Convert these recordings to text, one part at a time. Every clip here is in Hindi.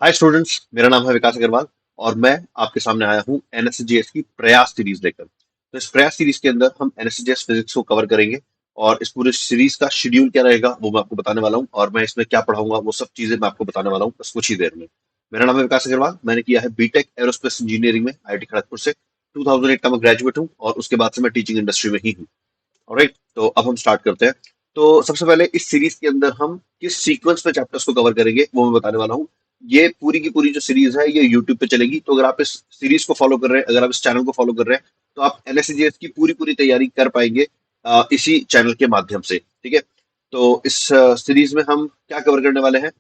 हाय स्टूडेंट्स, मेरा नाम है विकास अग्रवाल और मैं आपके सामने आया हूँ एनएसजीएस की प्रयास सीरीज लेकर। तो इस प्रयास सीरीज के अंदर हम एनएसजीएस फिजिक्स को कवर करेंगे और इस पूरे सीरीज का शेड्यूल क्या रहेगा वो मैं आपको बताने वाला हूँ और मैं इसमें क्या पढ़ाऊंगा वो सब चीजें मैं आपको बताने वाला हूँ बस कुछ ही देर में। मेरा नाम है विकास अग्रवाल, मैंने किया है बीटेक एरोस्पेस इंजीनियरिंग में आईआईटी खड़गपुर से। 2008 का मैं ग्रेजुएट हूँ और उसके बाद से मैं टीचिंग इंडस्ट्री में ही हूँ। ऑलराइट, तो अब हम स्टार्ट करते हैं। तो सबसे पहले इस सीरीज के अंदर हम किस सीक्वेंस में चैप्टर्स को कवर करेंगे वो मैं बताने वाला हूँ। ये पूरी की पूरी जो सीरीज है ये यूट्यूब पे चलेगी, तो अगर आप इस सीरीज को फॉलो कर रहे हैं, अगर आप इस चैनल को फॉलो कर रहे हैं, तो आप एनएससीजीएस की पूरी पूरी तैयारी कर पाएंगे इसी चैनल के माध्यम से। ठीक है, तो इस सीरीज में हम क्या कवर करने वाले हैं?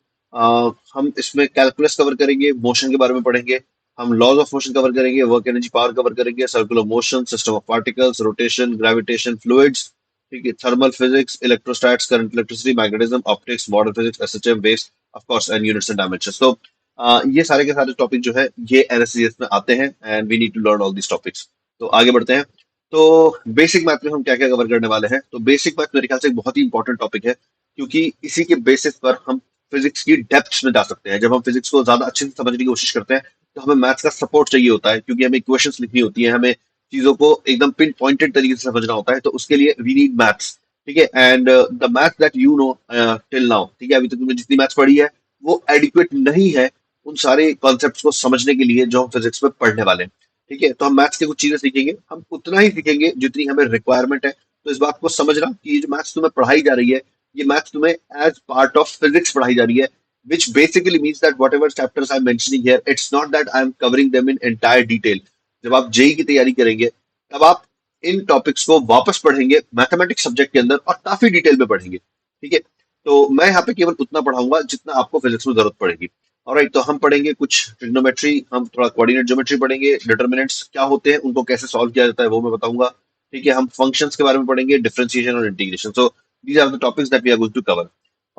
हम इसमें कैलकुलस कवर करेंगे, मोशन के बारे में पढ़ेंगे, हम लॉज ऑफ मोशन कवर करेंगे, वर्क एनर्जी पावर कवर करेंगे, circular motion, system of particles, rotation, gravitation, fluids, ठीक है, thermal physics, electrostats, current electricity, magnetism, optics, modern physics, SHM, waves, of course, and units and dimensions. तो ये सारे के सारे टॉपिक जो है ये एनएससीएस में आते हैं and we need to learn all these topics. तो आगे बढ़ते हैं। तो बेसिक मैथ में हम क्या क्या कवर करने वाले हैं? तो बेसिक मैथ मेरे ख्याल से एक बहुत ही इंपॉर्टेंट टॉपिक है, क्योंकि इसी के बेसिस पर हम फिजिक्स की डेप्थ में जा सकते हैं। जब हम फिजिक्स को ज्यादा अच्छे से समझने की कोशिश करते हैं तो हमें मैथ्स का सपोर्ट चाहिए होता है, क्योंकि हमें इक्वेशंस लिखनी होती है, हमें चीजों को एकदम पिन पॉइंटेड तरीके से समझना होता है, तो उसके लिए वी नीड मैथ्स। ठीक है, and the math that you know till now, ठीक है, अभी तक तुमने जितनी मैथ्स पढ़ी है वो एडिक्वेट नहीं है उन सारे कॉन्सेप्ट्स को समझने के लिए जो हम फिजिक्स में पढ़ने वाले हैं। ठीक है, तो हम मैथ्स के कुछ चीजें सीखेंगे, हम उतना ही सीखेंगे जितनी हमें रिक्वायरमेंट है। तो इस बात को समझना कि ये जो मैथ्स तुम्हें पढ़ाई जा रही है, ये मैथ्स तुम्हें एज पार्ट ऑफ फिजिक्स पढ़ाई जा रही है, which basically means that whatever chapters I'm mentioning here, it's not that I'm covering them in entire detail. जब आप जेई की तैयारी करेंगे तब आप इन टॉपिक्स को वापस पढ़ेंगे मैथमेटिक्स सब्जेक्ट के अंदर और काफी डिटेल में पढ़ेंगे। ठीक है, तो मैं यहाँ पे केवल उतना पढ़ाऊंगा जितना आपको फिजिक्स में जरूरत पड़ेगी। ऑलराइट, तो हम पढ़ेंगे कुछ ट्रिग्नोमेट्री, हम थोड़ा कोऑर्डिनेट ज्योमेट्री पढ़ेंगे, डिटर्मिनेंट्स क्या होते हैं, उनको कैसे सॉल्व किया जाता है वो मैं बताऊंगा। ठीक है, हम फंक्शंस के बारे में पढ़ेंगे, डिफरेंशिएशन और integration. So these are the topics that we are going to cover.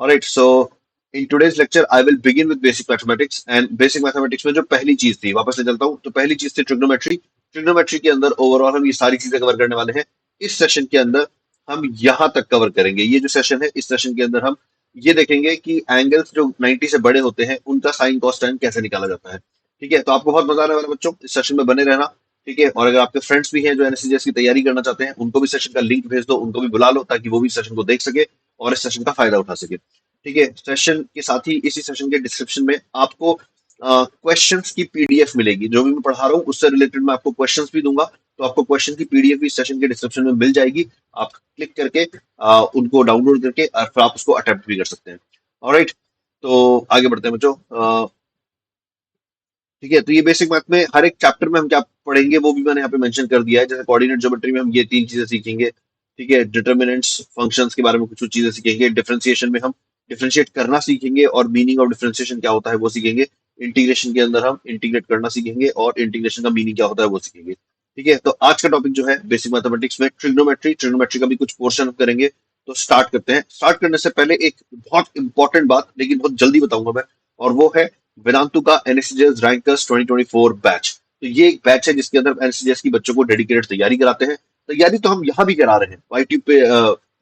Alright, so in today's lecture I will begin with basic mathematics. And basic mathematics में जो पहली चीज थी, वापस ले चलता हूँ, तो पहली चीज थी ट्रिग्नोमेट्री। ट्रिग्नोमेट्री के अंदर ओवरऑल हम ये सारी चीजें कवर करने वाले हैं। इस सेशन के अंदर हम यहाँ तक कवर करेंगे। ये जो सेशन है, इस सेशन के अंदर हम ये देखेंगे कि एंगल्स जो 90 से बड़े होते हैं उनका साइन कॉस टेन कैसे निकाला जाता है। ठीक है, तो आपको बहुत मजा आने वाला है बच्चों, इस सेशन में बने रहना। ठीक है, और अगर आपके फ्रेंड्स भी हैं जो एनएससीजीएस की तैयारी करना चाहते हैं, उनको भी सेशन का लिंक भेज दो, उनको भी बुला लो ताकि वो भी सेशन को देख सके और इस सेशन का फायदा उठा सके। ठीक है, सेशन के साथ ही इसी सेशन के डिस्क्रिप्शन में आपको क्वेश्चंस की पीडीएफ मिलेगी। जो भी मैं पढ़ा रहा हूँ उससे रिलेटेड मैं आपको क्वेश्चंस भी दूंगा, तो आपको क्वेश्चन की पीडीएफ भी सेशन के डिस्क्रिप्शन में मिल जाएगी। आप क्लिक करके उनको डाउनलोड करके और फिर आप उसको अटेम्प्ट भी कर सकते हैं। ऑलराइट, तो आगे बढ़ते हैं बच्चों। ठीक है, तो ये बेसिक मैथ में हर एक चैप्टर में हम क्या पढ़ेंगे वो भी मैंने यहाँ पे मेंशन कर दिया है। जैसे कोऑर्डिनेट ज्योमेट्री में हम ये तीन चीजें सीखेंगे। ठीक है, डिटर्मिनेंट्स, फंक्शंस के बारे में कुछ चीजें सीखेंगे, डिफरेंशिएशन में हम डिफरेंशिएट करना सीखेंगे और मीनिंग ऑफ डिफरेंशिएशन क्या होता है वो सीखेंगे, इंटीग्रेशन के अंदर हम इंटीग्रेट करना सीखेंगे और इंटीग्रेशन का मीनिंग क्या होता है वो सीखेंगे। ठीक है, तो आज का टॉपिक जो है बेसिक मैथमेटिक्स में ट्रिग्नोमेट्री, ट्रिग्नोमेट्री का भी कुछ पोर्शन करेंगे। तो स्टार्ट करते हैं। स्टार्ट करने से पहले एक बहुत इंपॉर्टेंट बात, लेकिन बहुत जल्दी बताऊंगा मैं, और वो है वेदांतु का एनएससीजीएस रैंकर्स 2024 बैच। तो ये एक बैच है जिसके अंदर एनएससीजीएस की बच्चों को डेडिकेटेड तैयारी कराते हैं। तैयारी तो हम यहाँ भी करा रहे हैं, यूट्यूब पे,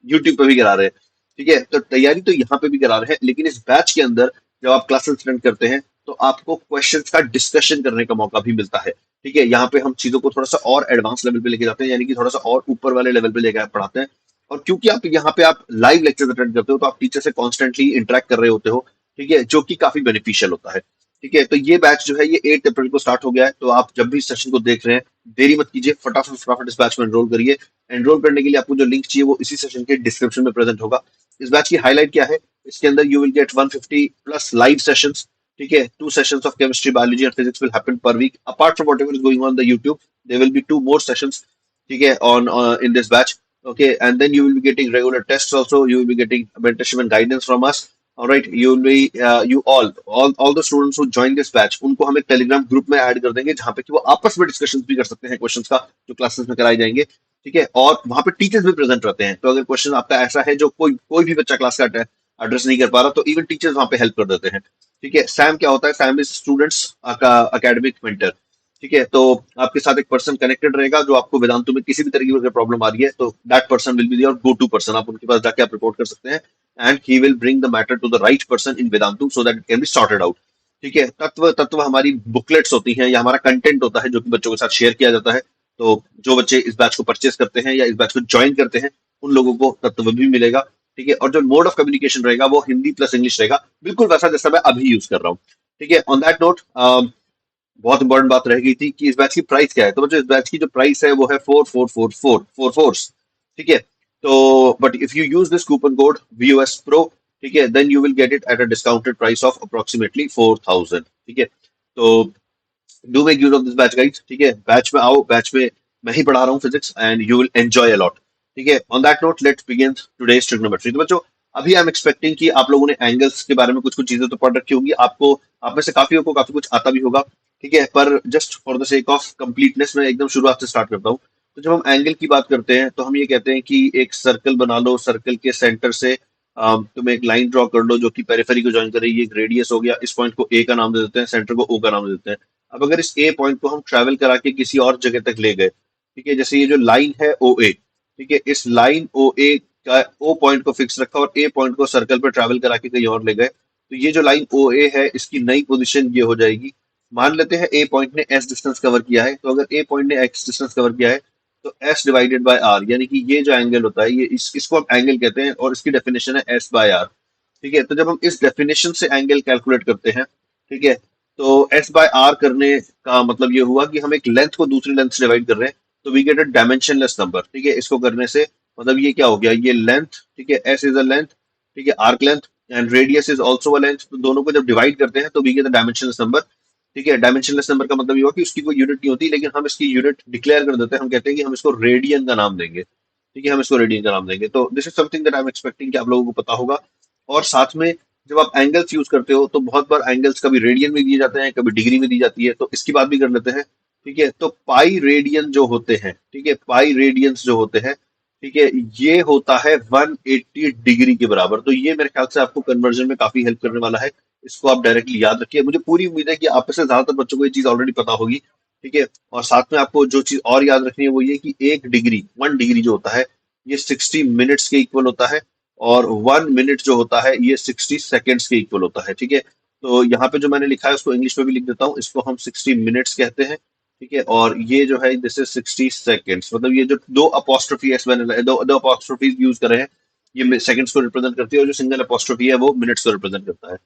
यूट्यूब पे भी करा रहे हैं। ठीक है, तो तैयारी तो यहाँ पे भी करा रहे हैं, लेकिन इस बैच के अंदर जब आप क्लासेस अटेंड करते हैं तो आपको क्वेश्चंस का डिस्कशन करने का मौका भी मिलता है। ठीक है, यहाँ पे हम चीजों को थोड़ा सा और एडवांस लेवल पे लेके जाते हैं, यानी कि थोड़ा सा और ऊपर वाले लेवल पे लेके पढ़ाते हैं। और क्योंकि आप यहाँ पे आप लाइव लेक्चर अटेंड करते हो तो आप टीचर से कॉन्स्टेंटली इंटरेक्ट कर रहे होते हो। ठीक है, जो कि काफी बेनिफिशियल होता है। ठीक है, तो ये बैच जो है ये 8 अप्रैल को स्टार्ट हो गया है। तो आप जब भी इस सेशन को देख रहे हैं, देरी मत कीजिए, फटाफट फटाफट इस बैच में एनरोल करिए। एनरोल करने के लिए आपको जो लिंक चाहिए वो इसी सेशन के डिस्क्रिप्शन में प्रेजेंट होगा। इस बैच की हाईलाइट क्या है? इसके अंदर you will get 150 plus live sessions. ठीक है, 2 sessions of chemistry, biology and physics will happen per week apart from whatever is going on the YouTube. There will be 2 more sessions, ठीक है, on in this batch. Okay, and then you will be getting regular tests also. You will be getting mentorship and guidance from us. All right, you will be you all the students who join this batch, उनको हम एक टेलीग्राम ग्रुप में ऐड कर देंगे जहाँ पे कि वो आपस में डिस्कशन भी कर सकते हैं क्वेश्चंस का, जो क्लासेस में कराए जाएंगे। ठीक है, और वहाँ पे टीचर्स भी प्रेजेंट रहते हैं, तो अगर क्वेश्चन आपका ऐसा है जो कोई कोई भी बच्चा क्लास का एड्रेस नहीं कर पा रहा, तो इवन टीचर्स वहाँ पे हेल्प कर देते हैं। ठीक है, सैम क्या होता है? सैम इज स्टूडेंट्स का अकेडमिक मेंटर। ठीक है, तो आपके साथ एक पर्सन कनेक्टेड रहेगा जो आपको वेदांतु में किसी भी तरीके की अगर प्रॉब्लम आ रही है तो that person will be your go to person. आप उनके पास जाके आप रिपोर्ट कर सकते हैं and he will bring the matter to the right person in Vedantu so that it can be sorted out. ठीक है, तत्व तत्व हमारी बुकलेट्स होती हैं या हमारा कंटेंट होता है जो कि बच्चों के साथ शेयर किया जाता है। तो जो बच्चे इस बैच को परचेज करते हैं या इस बैच को ज्वाइन करते हैं, उन लोगों को तत्व भी मिलेगा। ठीक है, और जो मोड ऑफ कम्युनिकेशन रहेगा वो हिंदी प्लस इंग्लिश रहेगा, बिल्कुल वैसा जैसा मैं अभी यूज कर रहा हूँ। ठीक है, ऑन दैट नोट बहुत इंपॉर्टेंट बात रह गई थी कि इस बैच की प्राइस क्या है। तो बच्चों, इस बैच की जो प्राइस है वो है 4444 ठीक है। तो but if you use this coupon code VOS Pro, ठीक है, then you will get it at a discounted price of approximately 4000। ठीक है, तो do make use of this batch guys. ठीक है, बैच में आओ, बैच में मैं ही पढ़ा रहा हूँ physics and you will enjoy a lot. ठीक है, on that note let's begin today's trigonometry. तो बच्चों, अभी आई एम एक्सपेक्टिंग कि आप लोगों ने एंगल्स के बारे में कुछ कुछ चीजें तो पढ़ रखी होंगी, आपको आप में से काफियों को काफी कुछ आता भी होगा। ठीक है, पर just for the sake of completeness मैं एकदम शुरुआत से स्टार्ट करता हूँ। तो जब हम एंगल की बात करते हैं तो हम ये कहते हैं कि एक सर्कल बना लो, सर्कल के सेंटर से तुम एक लाइन ड्रॉ कर लो जो कि पेरिफेरी को ज्वाइन करे, ये एक रेडियस हो गया, इस पॉइंट को ए का नाम दे देते हैं, सेंटर को ओ का नाम दे देते हैं। अब अगर इस ए पॉइंट को हम ट्रैवल करा के किसी और जगह तक ले गए, ठीक है, जैसे ये जो लाइन है OA, ठीक है, इस लाइन OA का ओ पॉइंट को फिक्स रखा और ए पॉइंट को सर्कल पर ट्रैवल करा के कहीं और ले गए, तो ये जो लाइन OA है इसकी नई पोजीशन ये हो जाएगी। मान लेते हैं ए पॉइंट ने एस डिस्टेंस कवर किया है, तो अगर ए पॉइंट ने एक्स डिस्टेंस कवर किया है तो एस डिवाइडेड बाय आर, यानी कि ये जो एंगल होता है ये इसको हम एंगल कहते हैं और इसकी डेफिनेशन है एस बाय आर। ठीक है, तो जब हम इस डेफिनेशन से एंगल कैलकुलेट करते हैं, ठीक है, तो एस बाय आर करने का मतलब ये हुआ कि हम एक लेंथ को दूसरी लेंथ से डिवाइड कर रहे हैं, तो we get a dimensionless number. ठीक है, इसको करने से मतलब ये क्या हो गया, ये लेंथ, ठीक है, एस इज अ लेंथ, ठीक है, arc length and radius is also a length, तो दोनों को जब डिवाइड करते हैं तो we get a dimensionless number. ठीक है, डायमेंशनलेस नंबर का मतलब ये हुआ कि उसकी कोई यूनिट नहीं होती, लेकिन हम इसकी यूनिट डिक्लेयर कर देते हैं, हम कहते हैं कि हम इसको रेडियन का नाम देंगे। ठीक है, हम इसको रेडियन का नाम देंगे। तो this is something that I am expecting कि आप लोगों को पता होगा। और साथ में जब आप एंगल्स यूज करते हो तो बहुत बार एंगल्स कभी रेडियन में दिए जाते हैं, कभी डिग्री में दी जाती है, तो इसकी बात भी कर लेते हैं। ठीक है, तो पाई रेडियन जो होते हैं, ठीक है, पाई रेडियंस जो होते हैं, ठीक है, ये होता है 180 डिग्री के बराबर। तो ये मेरे ख्याल से आपको कन्वर्जन में काफी हेल्प करने वाला है, इसको आप डायरेक्टली याद रखिए। मुझे पूरी उम्मीद है कि आप में से ज्यादातर बच्चों को ये चीज ऑलरेडी पता होगी। ठीक है, और साथ में आपको जो चीज और याद रखनी है वो ये कि 1 डिग्री, 1 डिग्री जो होता है ये 60 मिनट्स के इक्वल होता है, और 1 मिनट जो होता है ये 60 सेकेंड्स के इक्वल होता है। ठीक है, तो यहाँ पे जो मैंने लिखा है उसको इंग्लिश में भी लिख देता हूँ, इसको हम 60 मिनट्स कहते हैं। ठीक है, और ये जो है दिस इज 60 सेकेंड्स, मतलब ये जो दो अपॉस्ट्रोफी एस मैंने दो दो अपॉस्ट्रोफीज यूज करे हैं, ये सेकंड्स को रिप्रेजेंट करती है, और जो सिंगल अपॉस्ट्रोफी है वो मिनट्स को रिप्रेजेंट करता है।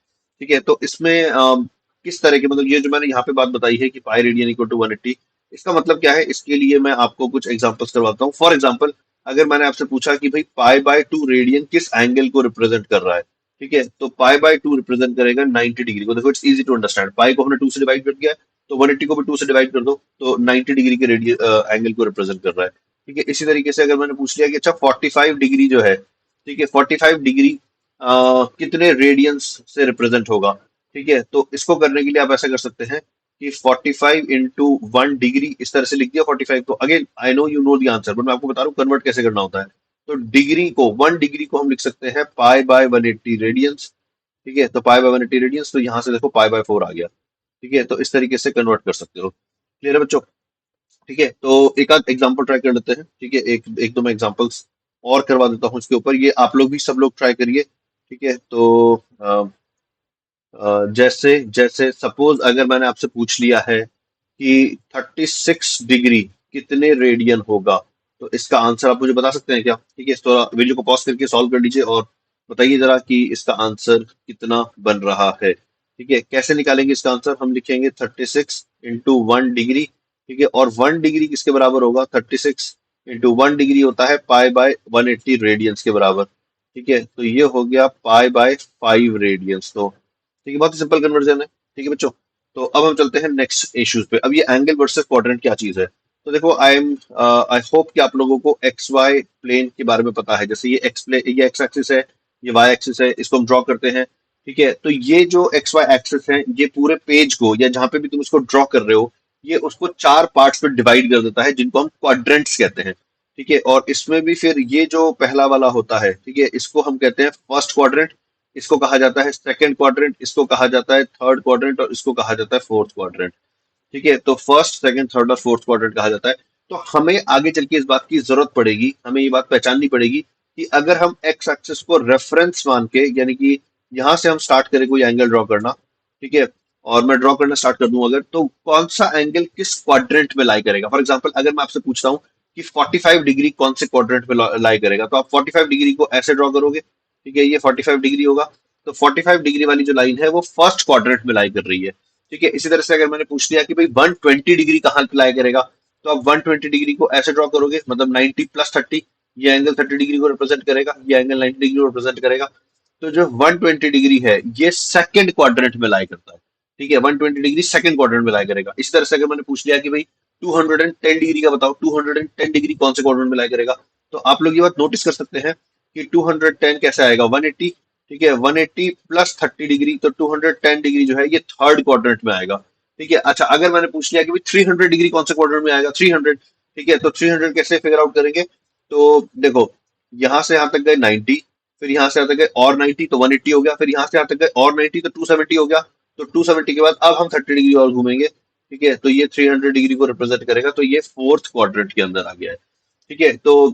ठीक है, तो इसमें किस तरह के, मतलब ये जो मैंने यहाँ पे बात बताई है कि पाई रेडियन इक्वल टू 180, इसका मतलब क्या है, इसके लिए मैं आपको कुछ एग्जांपल्स करवाता हूँ। फॉर एग्जांपल, अगर मैंने आपसे पूछा कि भाई पाई/2 रेडियन किस एंगल को रिप्रेजेंट कर रहा है, ठीक है, तो पाई/2 रिप्रेजेंट करेगा 90 डिग्री को। देखो, इट्स इजी टू अंडरस्टैंड, पाई को हमने 2 से डिवाइड कर दिया है, तो 180 को भी 2 से डिवाइड कर दो, तो 90 डिग्री के रेडियन एंगल को रिप्रेजेंट कर रहा है। ठीक है, इसी तरीके से अगर मैंने पूछ लिया कि अच्छा 45 डिग्री जो है, ठीक है, 45 डिग्री कितने रेडियंस से रिप्रेजेंट होगा। ठीक है, तो इसको करने के लिए आप ऐसा कर सकते हैं कि 45 इंटू 1 डिग्री, इस तरह से लिख दिया 45 को। Again I know you know the answer, but मैं आपको बता रहा हूँ कन्वर्ट कैसे करना होता है। तो डिग्री को, 1 डिग्री को हम लिख सकते हैं पाई/180 रेडियंस। ठीक है, तो पाई/180 रेडियंस, तो यहाँ से देखो पाई/4 आ गया। ठीक है, तो इस तरीके से कन्वर्ट कर सकते हो। क्लियर है बच्चों? ठीक है, तो एक आध एग्जांपल ट्राई कर लेते हैं। ठीक है, एक एक दो मैं एग्जांपल्स और करवा देता हूँ इसके ऊपर, ये आप लोग भी सब लोग ट्राई करिए। ठीक है, तो जैसे जैसे सपोज अगर मैंने आपसे पूछ लिया है कि 36 डिग्री कितने रेडियन होगा, तो इसका आंसर आप मुझे बता सकते हैं क्या? ठीक है, तो वीडियो को पॉज करके सॉल्व कर लीजिए और बताइए जरा कि इसका आंसर कितना बन रहा है। ठीक है, कैसे निकालेंगे इसका आंसर? हम लिखेंगे 36 इंटू 1 डिग्री। ठीक है, और 1 डिग्री किसके बराबर होगा? 36 इंटू 1 डिग्री होता है पाई/180 रेडियंस के बराबर। ठीक है, तो ये हो गया पाई/5 रेडियंस। तो ठीक है, बहुत ही सिंपल कन्वर्जन है। ठीक है बच्चों, तो अब हम चलते हैं नेक्स्ट इश्यूज पे। अब ये एंगल वर्सेस क्वाड्रेंट क्या चीज है? तो देखो, आई होप कि आप लोगों को एक्स वाई प्लेन के बारे में पता है। जैसे ये एक्स प्लेन, ये एक्स एक्सिस है, ये वाई एक्सिस है, इसको हम ड्रॉ करते हैं। ठीक है, तो ये जो एक्स वाई एक्सिस है, ये पूरे पेज को या जहां पे भी तुम इसको ड्रॉ कर रहे हो, ये उसको 4 पार्ट्स में डिवाइड कर देता है, जिनको हम क्वाड्रेंट्स कहते हैं। ठीक है, और इसमें भी फिर ये जो पहला वाला होता है, ठीक है, इसको हम कहते हैं फर्स्ट क्वाड्रेंट, इसको कहा जाता है सेकंड क्वाड्रेंट, इसको कहा जाता है थर्ड क्वाड्रेंट, और इसको कहा जाता है फोर्थ क्वाड्रेंट। ठीक है, तो फर्स्ट, सेकंड, थर्ड और फोर्थ क्वाड्रेंट कहा जाता है। तो हमें आगे चल के इस बात की जरूरत पड़ेगी, हमें ये बात पहचाननी पड़ेगी कि अगर हम एक्स एक्सिस को रेफरेंस मान के, यानी कि यहां से हम स्टार्ट करें कोई एंगल ड्रॉ करना, ठीक है, और मैं ड्रॉ करना स्टार्ट कर दूं अगर, तो कौन सा एंगल किस क्वाड्रेंट में लाई करेगा। फॉर एग्जांपल अगर मैं आपसे पूछता हूँ कि 45 डिग्री कौन से क्वाड्रेंट में लाई करेगा, तो आप 45 डिग्री को ऐसे ड्रॉ करोगे, ठीक है, ये 45 डिग्री होगा। तो 45 डिग्री वाली जो लाइन है वो फर्स्ट क्वाड्रेंट में लाई कर रही है, ठीक है। इसी तरह से अगर मैंने पूछ लिया कि भाई 120 डिग्री कहाँ पे लाई करेगा, तो आप 120 डिग्री को ऐसे ड्रॉ करोगे, मतलब 90 प्लस 30, ये एंगल 30 डिग्री को रिप्रेजेंट करेगा, ये एंगल 90 डिग्री को रिप्रेजेंट करेगा। तो जो 120 डिग्री है ये सेकंड क्वाड्रेंट में लाई करता है, ठीक है, 120 डिग्री सेकंड क्वाड्रेंट में लाई करेगा। इसी तरह से अगर मैंने पूछ लिया कि भाई 210 डिग्री का बताओ, 210 डिग्री कौन से क्वाड्रेंट में लाई करेगा, तो आप लोग ये बात नोटिस कर सकते हैं कि 210 कैसे आएगा, 180, ठीक है, 180 प्लस 30 डिग्री, तो 210 डिग्री जो है ये थर्ड क्वाड्रेंट में आएगा, ठीक है। अच्छा अगर मैंने पूछ लिया कि भाई 300 डिग्री कौन से क्वाड्रेंट में आएगा, 300, ठीक है, तो 300 कैसे फिगर आउट करेंगे, तो देखो यहां से यहां तक गए 90, फिर यहां से यहां तक गए और 90, तो 180 हो गया, फिर यहां से यहां तक गए और 90, तो 270 हो गया। तो 270 के बाद अब हम 30 डिग्री और घूमेंगे, ठीक है, तो ये 300 डिग्री को रिप्रेजेंट करेगा, तो ये फोर्थ क्वाड्रेंट के अंदर आ गया है, ठीक है। तो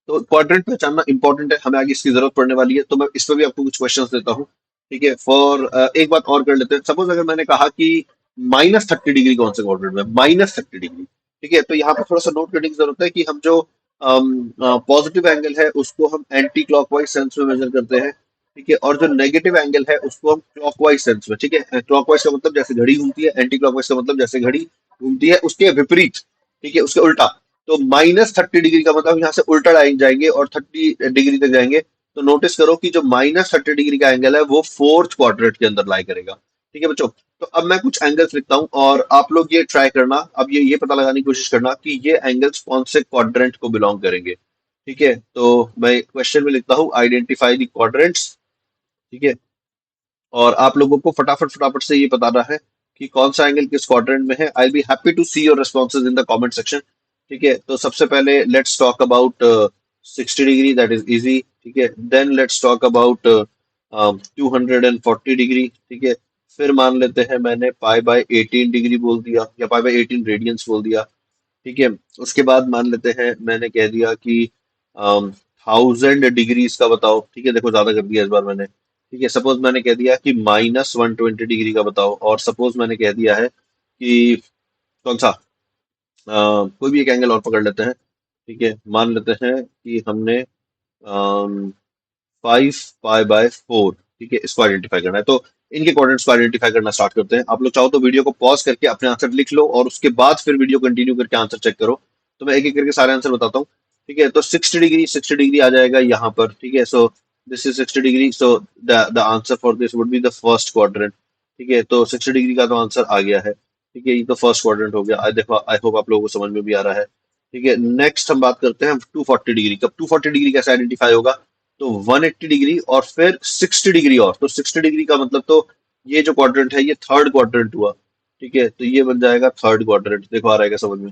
क्वाड्रेंट पहचानना इंपॉर्टेंट है, हमें आगे इसकी जरूरत पड़ने वाली है, तो मैं इस पर भी आपको कुछ क्वेश्चंस देता हूँ, ठीक है। फॉर एक बात और कर लेते हैं, सपोज अगर मैंने कहा कि -30 डिग्री कौन से क्वाड्रेंट में, -30 डिग्री, ठीक है, तो यहाँ पर थोड़ा सा नोट करने की जरूरत है कि हम जो पॉजिटिव एंगल है उसको हम एंटी क्लॉकवाइज सेंस में मेजर करते हैं, ठीक है, और जो नेगेटिव एंगल है उसको हम क्लॉकवाइज सेंस में, ठीक है, क्लॉकवाइज का मतलब जैसे घड़ी घूमती है, एंटी क्लॉकवाइज का मतलब जैसे घड़ी घूमती है उसके विपरीत, ठीक है, उसके उल्टा। तो -30 डिग्री का मतलब यहाँ से उल्टा लाइन जाएंगे और 30 डिग्री तक जाएंगे। तो नोटिस करो कि जो -30 डिग्री का एंगल है वो फोर्थ क्वाड्रेंट के अंदर लाई करेगा, ठीक है बच्चों। तो अब मैं कुछ एंगल्स लिखता हूँ और आप लोग ये ट्राई करना, अब ये पता लगाने की कोशिश करना कि ये एंगल्स कौन से क्वाड्रेंट को बिलोंग करेंगे, ठीक है। तो मैं क्वेश्चन में लिखता हूँ आइडेंटिफाई द क्वाड्रेंट्स, ठीक है, और आप लोगों को फटाफट फटाफट से ये बताना है कि कौन सा एंगल किस क्वाड्रेंट में है। I be happy to see your responses in the comment section, ठीक है। तो सबसे पहले let's talk about 60 degree, that is easy, ठीक है। Then let's talk about 240 degree, ठीक है। फिर मान लेते हैं मैंने पाई/18 डिग्री बोल दिया या पाई/18 रेडियंस बोल दिया, ठीक है। उसके बाद मान लेते हैं मैंने कह दिया कि 1000 डिग्रीज का बताओ, ठीक है, देखो ज्यादा कर दिया इस बार मैंने, ठीक है। सपोज मैंने कह दिया कि -120 डिग्री का बताओ, और सपोज मैंने कह दिया है कि कौन सा कोई भी एक एंगल और पकड़ लेते हैं, ठीक है, मान लेते हैं कि हमने 5 पाई/4, ठीक है, इसको आइडेंटिफाई करना है। तो इनके कोऑर्डिनेट्स को आइडेंटिफाई करना स्टार्ट करते हैं। आप लोग चाहो तो वीडियो को पॉज करके अपने आंसर लिख लो और उसके बाद फिर वीडियो कंटिन्यू करके आंसर चेक करो। तो मैं एक एक करके सारे आंसर बताता हूँ, ठीक है। तो 60 डिग्री आ जाएगा यहाँ पर, ठीक है। So this is 60 degree, so the answer for this would be the first quadrant, ठीक है। तो 60 डिग्री का तो आंसर आ गया है, ठीक है, ये तो फर्स्ट क्वाड्रेंट हो गया। आई देखो, आई होप आप लोगों को समझ में भी आ रहा है, ठीक है। नेक्स्ट हम बात करते हैं 240 डिग्री। कब 240 डिग्री कैसे आइडेंटिफाई होगा, तो 180 डिग्री और फिर 60 डिग्री, और तो 60 डिग्री का मतलब तो ये जो क्वाड्रेंट है ये थर्ड क्वाड्रेंट हुआ, ठीक है। तो ये बन जाएगा थर्ड क्वाड्रेंट, देखो आ रहा है क्या समझ में,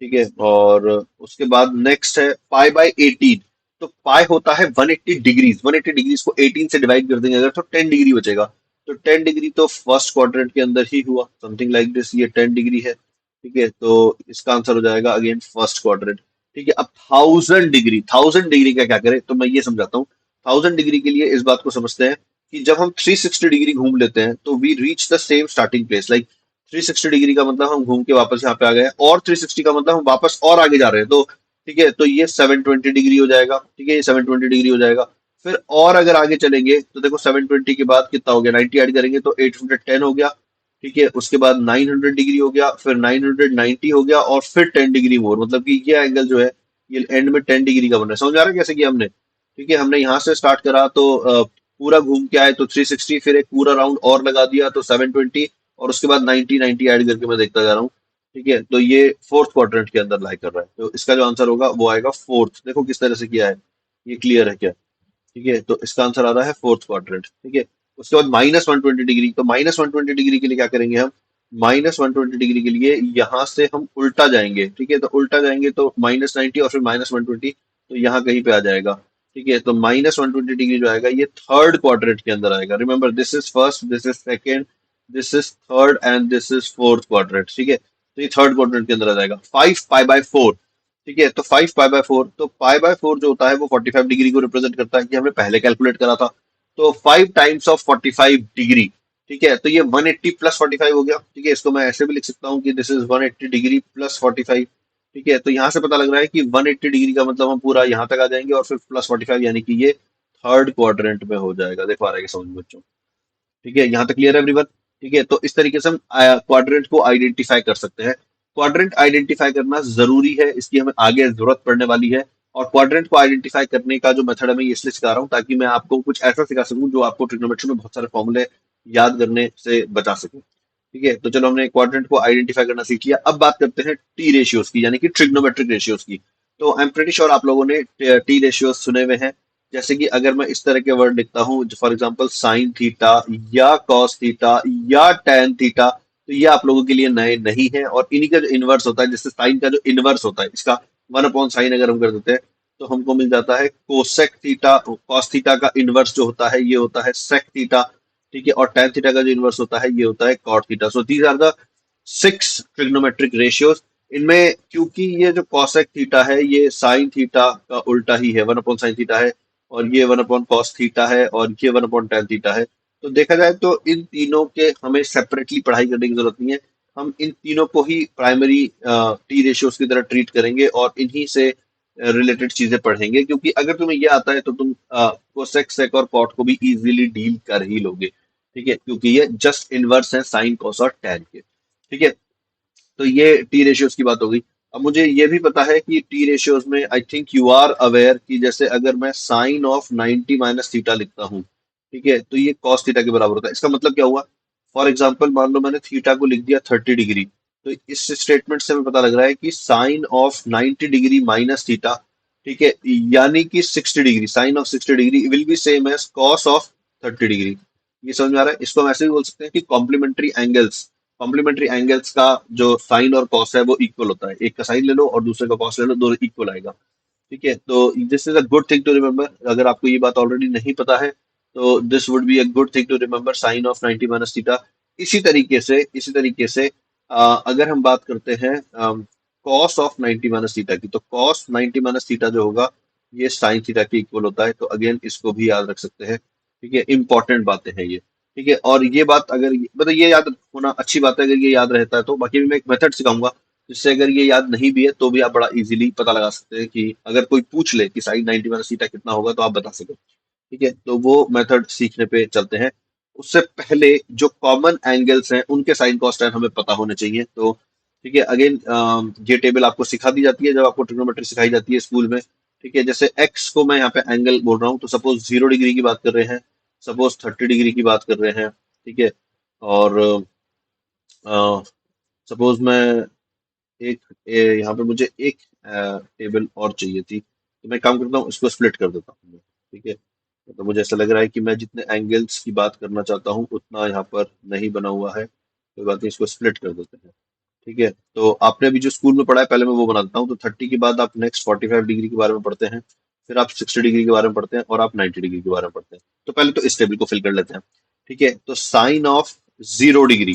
ठीक है। और उसके बाद नेक्स्ट है पाई/18। तो पाई होता है 180 डिग्रीज, 180 डिग्रीज को 18 से डिवाइड कर देंगे अगर, तो 10 डिग्री बचेगा। तो 10 डिग्री तो फर्स्ट क्वाड्रेंट के अंदर ही हुआ, समथिंग लाइक दिस, ये 10 डिग्री है, ठीक है। तो इसका आंसर हो जाएगा अगेन फर्स्ट क्वाड्रेंट, ठीक है। अब 1000 डिग्री, 1000 डिग्री का क्या करें, तो मैं ये समझाता हूँ। 1000 डिग्री के लिए इस बात को समझते हैं कि जब हम 360 डिग्री घूम लेते हैं तो we reach the same starting place, like 360 degree का मतलब हम घूम के वापस यहाँ पे आ गए, और 360 का मतलब हम वापस और आगे जा रहे हैं, तो ठीक है, तो ये 720 डिग्री हो जाएगा, ठीक है, ये 720 डिग्री हो जाएगा। फिर और अगर आगे चलेंगे तो देखो 720 के बाद कितना हो गया, 90 ऐड करेंगे तो 810 हो गया, ठीक है। उसके बाद 900 डिग्री हो गया, फिर 990 हो गया, और फिर 10 डिग्री मोर, मतलब कि ये एंगल जो है ये एंड में 10 डिग्री का बन रहा है। समझ आ रहा है कैसे किया हमने, ठीक है। हमने यहाँ से स्टार्ट करा तो पूरा घूम के आए तो 360, फिर एक पूरा राउंड और लगा दिया तो 720, और उसके बाद 90 ऐड करके मैं देखता जा रहा हूँ, ठीक है। तो ये फोर्थ क्वाड्रेंट के अंदर लाई कर रहा है, तो इसका जो आंसर होगा वो आएगा फोर्थ। देखो किस तरह से किया है, ये क्लियर है क्या, ठीक है। तो इसका आंसर आ रहा है फोर्थ क्वाड्रेंट, ठीक है। उसके बाद -120 डिग्री, तो -120 डिग्री के लिए क्या करेंगे हम, -120 डिग्री के लिए यहाँ से हम उल्टा जाएंगे, ठीक है। तो उल्टा जाएंगे तो -90 और फिर -120, तो यहाँ कहीं पे आ जाएगा, ठीक है। तो -120 डिग्री जो आएगा ये थर्ड क्वाड्रेंट के अंदर आएगा। Remember, this is first, this is second, this is third and this is fourth quadrant, ठीक है। तो ये थर्ड क्वाड्रेंट के अंदर आ जाएगा। 5 पाई/4, ठीक है। तो 5 पाई/4, तो पाई/4 जो होता है वो 45 डिग्री को रिप्रेजेंट करता है, कि हमने पहले कैलकुलेट करा था। तो 5 टाइम्स ऑफ 45 डिग्री, ठीक है, तो ये 180 प्लस 45 हो गया। ठीक है, इसको मैं ऐसे भी लिख सकता हूँ कि दिस इज 180 डिग्री प्लस 45। ठीक है, तो यहाँ से पता लग रहा है कि 180 डिग्री का मतलब हम पूरा यहाँ तक आ जाएंगे और फिर प्लस 45 यानी कि ये थर्ड क्वाड्रेंट में हो जाएगा। देखो आ रहा है कि समझ में बच्चों? ठीक है, यहाँ तक क्लियर है एवरीवन? ठीक है, तो इस तरीके से हम क्वाड्रेंट को आइडेंटिफाई कर सकते हैं। क्वाड्रेंट आइडेंटिफाई करना जरूरी है, इसकी हमें आगे जरूरत पड़ने वाली है। और क्वाड्रेंट को आइडेंटिफाई करने का जो मेथड है मैं ये इसलिए सिखा रहा हूँ ताकि मैं आपको कुछ ऐसा सिखा सकूं जो आपको ट्रिग्नोमेट्री में बहुत सारे फॉर्मूले याद करने से बचा सके। ठीक है, तो चलो हमने क्वाड्रेंट को आइडेंटिफाई करना सीख लिया। अब बात करते हैं टी रेशियोज की, यानी कि ट्रिग्नोमेट्रिक रेशियोज की। तो आई एम प्रेटी श्योर आप लोगों ने टी रेशियोज सुने हुए हैं। जैसे कि अगर मैं इस तरह के वर्ड लिखता हूँ, फॉर एग्जांपल साइन थीटा या कॉस थीटा या टैन थीटा, तो ये आप लोगों के लिए नए नहीं है। और इन्हीं का जो इनवर्स होता है, जैसे साइन का जो इनवर्स होता है इसका 1/sin अगर हम कर देते हैं तो हमको मिल जाता है कोसेक थीटा। कॉस थीटा का इनवर्स जो होता है ये होता है सेक थीटा। ठीक है, और टैन थीटा का जो इनवर्स होता है ये होता है cot theta. So these are the 6 trigonometric ratios. इनमें क्योंकि ये जो कॉसेक थीटा है ये साइन थीटा का उल्टा ही है, 1/sin थीटा है, और ये 1/cos थीटा है, और ये 1/tan थीटा है। तो देखा जाए तो इन तीनों के हमें सेपरेटली पढ़ाई करने की जरूरत नहीं है। हम इन तीनों को ही प्राइमरी टी रेशियोज की तरह ट्रीट करेंगे और इन्हीं से रिलेटेड चीजें पढ़ेंगे, क्योंकि अगर तुम्हें ये आता है तो तुम कोसेक सेक और कॉट को भी इजीली डील कर ही लोगे। ठीक है, क्योंकि ये जस्ट इनवर्स है साइन कॉस और टैन के। ठीक है, तो ये टी रेशियोज की बात हो गई। अब मुझे ये भी पता है कि टी रेशियोज में I think you are aware कि जैसे अगर मैं साइन ऑफ 90 माइनस थीटा लिखता हूँ, ठीक है, तो ये कॉस थीटा के बराबर होता है। इसका मतलब क्या हुआ? फॉर एग्जाम्पल मान लो मैंने थीटा को लिख दिया 30 डिग्री, तो इस स्टेटमेंट से हमें पता लग रहा है कि sine of 90 degree minus theta, ठीक है, यानी कि 60 degree, sine of 60 degree will be same as cos of 30 degree. ये समझ में आ रहा है? इसको हम ऐसे भी बोल सकते हैं कि कॉम्प्लीमेंट्री एंगल्स का जो साइन और कॉस है वो इक्वल होता है। एक का साइन ले लो और दूसरे का कॉस ले लो, दोनों इक्वल आएगा। ठीक है, तो this is a good thing to remember. अगर आपको ये बात ऑलरेडी नहीं पता है तो this would be a good thing to remember, sine of 90 minus theta. इसी तरीके से अगर हम बात करते हैं कॉस ऑफ 90 माइनस थीटा की, तो कॉस 90 माइनस थीटा जो होगा ये साइन थीटा के इक्वल होता है। तो अगेन इसको भी याद रख सकते हैं। ठीक है, इंपॉर्टेंट बातें हैं ये। ठीक है, और ये बात अगर मतलब ये याद होना अच्छी बात है अगर ये याद रहता है तो। बाकी भी मैं एक मेथड सिखाऊंगा जिससे अगर ये याद नहीं भी है तो भी आप बड़ा इजीली पता लगा सकते हैं कि अगर कोई पूछ ले कि साइन 90 माइनस थीटा कितना होगा तो आप बता सके। ठीक है, तो वो मेथड सीखने पे चलते हैं। उससे पहले जो कॉमन एंगल्स हैं उनके साइन कॉस टैन हमें पता होने चाहिए। तो ठीक है, अगेन ये टेबल आपको सिखा दी जाती है जब आपको ट्रिग्नोमेट्री सिखाई जाती है स्कूल में। ठीक है, जैसे एक्स को मैं यहाँ पे एंगल बोल रहा हूँ तो सपोज 0 डिग्री की बात कर रहे हैं, सपोज 30 डिग्री की बात कर रहे हैं। ठीक है, और सपोज मैं एक यहाँ पे मुझे एक टेबल और चाहिए थी, तो मैं काम करता हूँ इसको स्प्लिट कर देता हूँ। ठीक है, तो मुझे ऐसा लग रहा है कि मैं जितने एंगल्स की बात करना चाहता हूँ उतना यहाँ पर नहीं बना हुआ है, कोई बात नहीं, इसको स्प्लिट कर देते हैं। ठीक है, तो आपने अभी जो स्कूल में पढ़ा है पहले मैं वो बना देता हूँ। तो 30 के बाद आप नेक्स्ट 45 डिग्री के बारे में पढ़ते हैं, फिर आप 60 डिग्री के बारे में पढ़ते हैं, और आप 90 डिग्री के बारे में पढ़ते हैं। तो पहले तो इस टेबल को फिल कर लेते हैं। ठीक है, तो साइन ऑफ 0 डिग्री,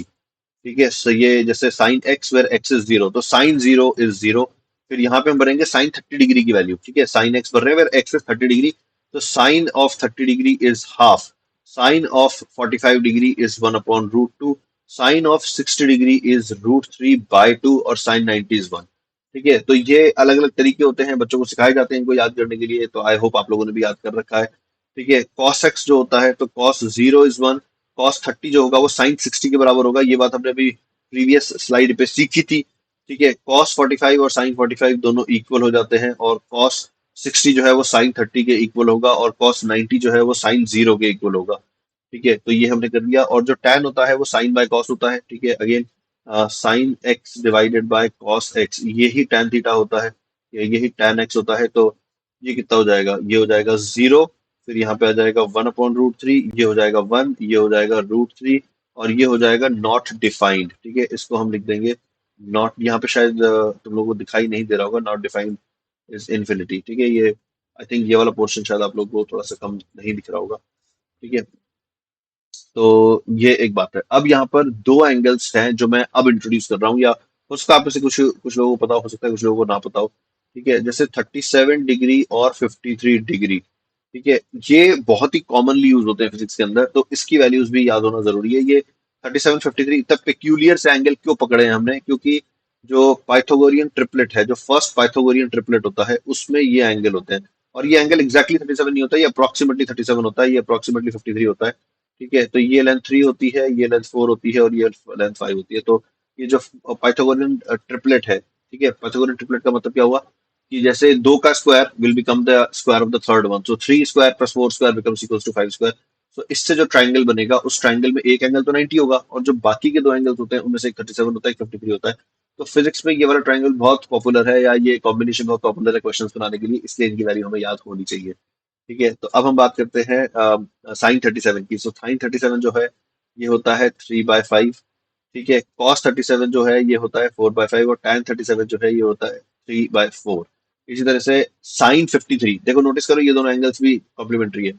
ठीक है, सो ये जैसे sine x where x is 0, तो साइन 0 इज 0। फिर यहाँ पे हम भरेंगे साइन 30 डिग्री की वैल्यू। ठीक है, साइन एक्स भर रहे हैं वेर एक्स इज 30 डिग्री, तो sine of 30 degree is half, sine of 45 degree is 1/√2, sine of 60 degree is √3/2, और साइन 90 इज 1। ठीक है, तो ये अलग अलग तरीके होते हैं, बच्चों को सिखाए जाते हैं इनको याद करने के लिए। तो आई होप आप लोगों ने भी याद कर रखा है। ठीक है, कॉस एक्स जो होता है तो कॉस 0 इज 1, कॉस 30 जो होगा वो साइन 60 के बराबर होगा। ये बात हमने अभी प्रीवियस स्लाइड पे सीखी थी। ठीक है, कॉस 45 और साइन 45 दोनों इक्वल हो जाते हैं, और कॉस 60 जो है वो साइन 30 के इक्वल होगा, और कॉस 90 जो है वो साइन 0 के इक्वल होगा। ठीक है, तो ये हमने कर दिया। और जो tan होता है वो साइन बाय कॉस होता है। ठीक है, again sine x divided by cos x, ये ही tan थीटा होता है, ये ही tan एक्स होता है। तो ये कितना हो जाएगा? ये हो जाएगा 0, फिर यहाँ पे आ जाएगा 1/√3, ये हो जाएगा 1, ये हो जाएगा √3, और ये हो जाएगा नॉट डिफाइंड। ठीक है, इसको हम लिख देंगे नॉट, यहाँ पे शायद तुम लोगों को दिखाई नहीं दे रहा होगा, नॉट डिफाइंड इज इन्फिनिटी। ठीक है, ये आई थिंक ये वाला पोर्शन शायद आप लोगों को थोड़ा सा कम नहीं दिख रहा होगा। ठीक है, तो ये एक बात है। अब यहाँ पर दो एंगल्स हैं जो मैं अब इंट्रोड्यूस कर रहा हूँ, या हो सकता है आप में से कुछ कुछ लोगों को पता हो सकता है, कुछ लोगों को ना पता हो। ठीक है, जैसे 37 डिग्री और 53 डिग्री। ठीक है, ये बहुत ही कॉमनली यूज होते हैं फिजिक्स के अंदर, तो इसकी वैल्यूज भी याद होना जरूरी है। ये 3753 इतना पेक्यूलियर से एंगल क्यों पकड़े हैं हमने, क्योंकि जो पाइथागोरियन ट्रिपलेट है, जो फर्स्ट पाइथागोरियन ट्रिपलेट होता है, उसमें ये एंगल होते हैं। और ये एंगल एग्जैक्टली 37 नहीं होता, ये अप्रोक्सीमेटली 37 होता है, ये अप्रोक्सीमेटली 53 होता है। ठीक है, तो ये लेंथ 3 होती है, ये लेंथ 4 होती है, और ये लेंथ 5 होती है। तो ये जो पाइथागोरियन ट्रिपलेट है, ठीक है, पाइथागोरियन ट्रिपलेट का मतलब क्या हुआ कि जैसे दो का square will become the square of the third one, so 3 square plus 4 square becomes equals to 5 square. So इससे जो ट्राइंगल बनेगा, उस ट्राइंगल में एक एंगल तो 90 होगा, और जो बाकी के दो एंगल्स होते हैं उनमें से एक 37 होता है, एक 53 होता है। तो फिजिक्स में ये वाला ट्राइंगल बहुत पॉपुलर है, या ये कॉम्बिनेशन बहुत पॉपुलर है क्वेश्चन बनाने के लिए, इसलिए इनकी वैल्यू हमें याद होनी चाहिए। ठीक है, तो अब हम बात करते हैं साइन 37 की। सो साइन 37 जो है, ये होता है 3/5। ठीक है, cos 37 जो है ये होता है 4/5, और tan 37 जो है ये होता है 3/4। इसी तरह से sin 53, देखो नोटिस करो ये दोनों एंगल्स भी कॉम्प्लीमेंट्री है।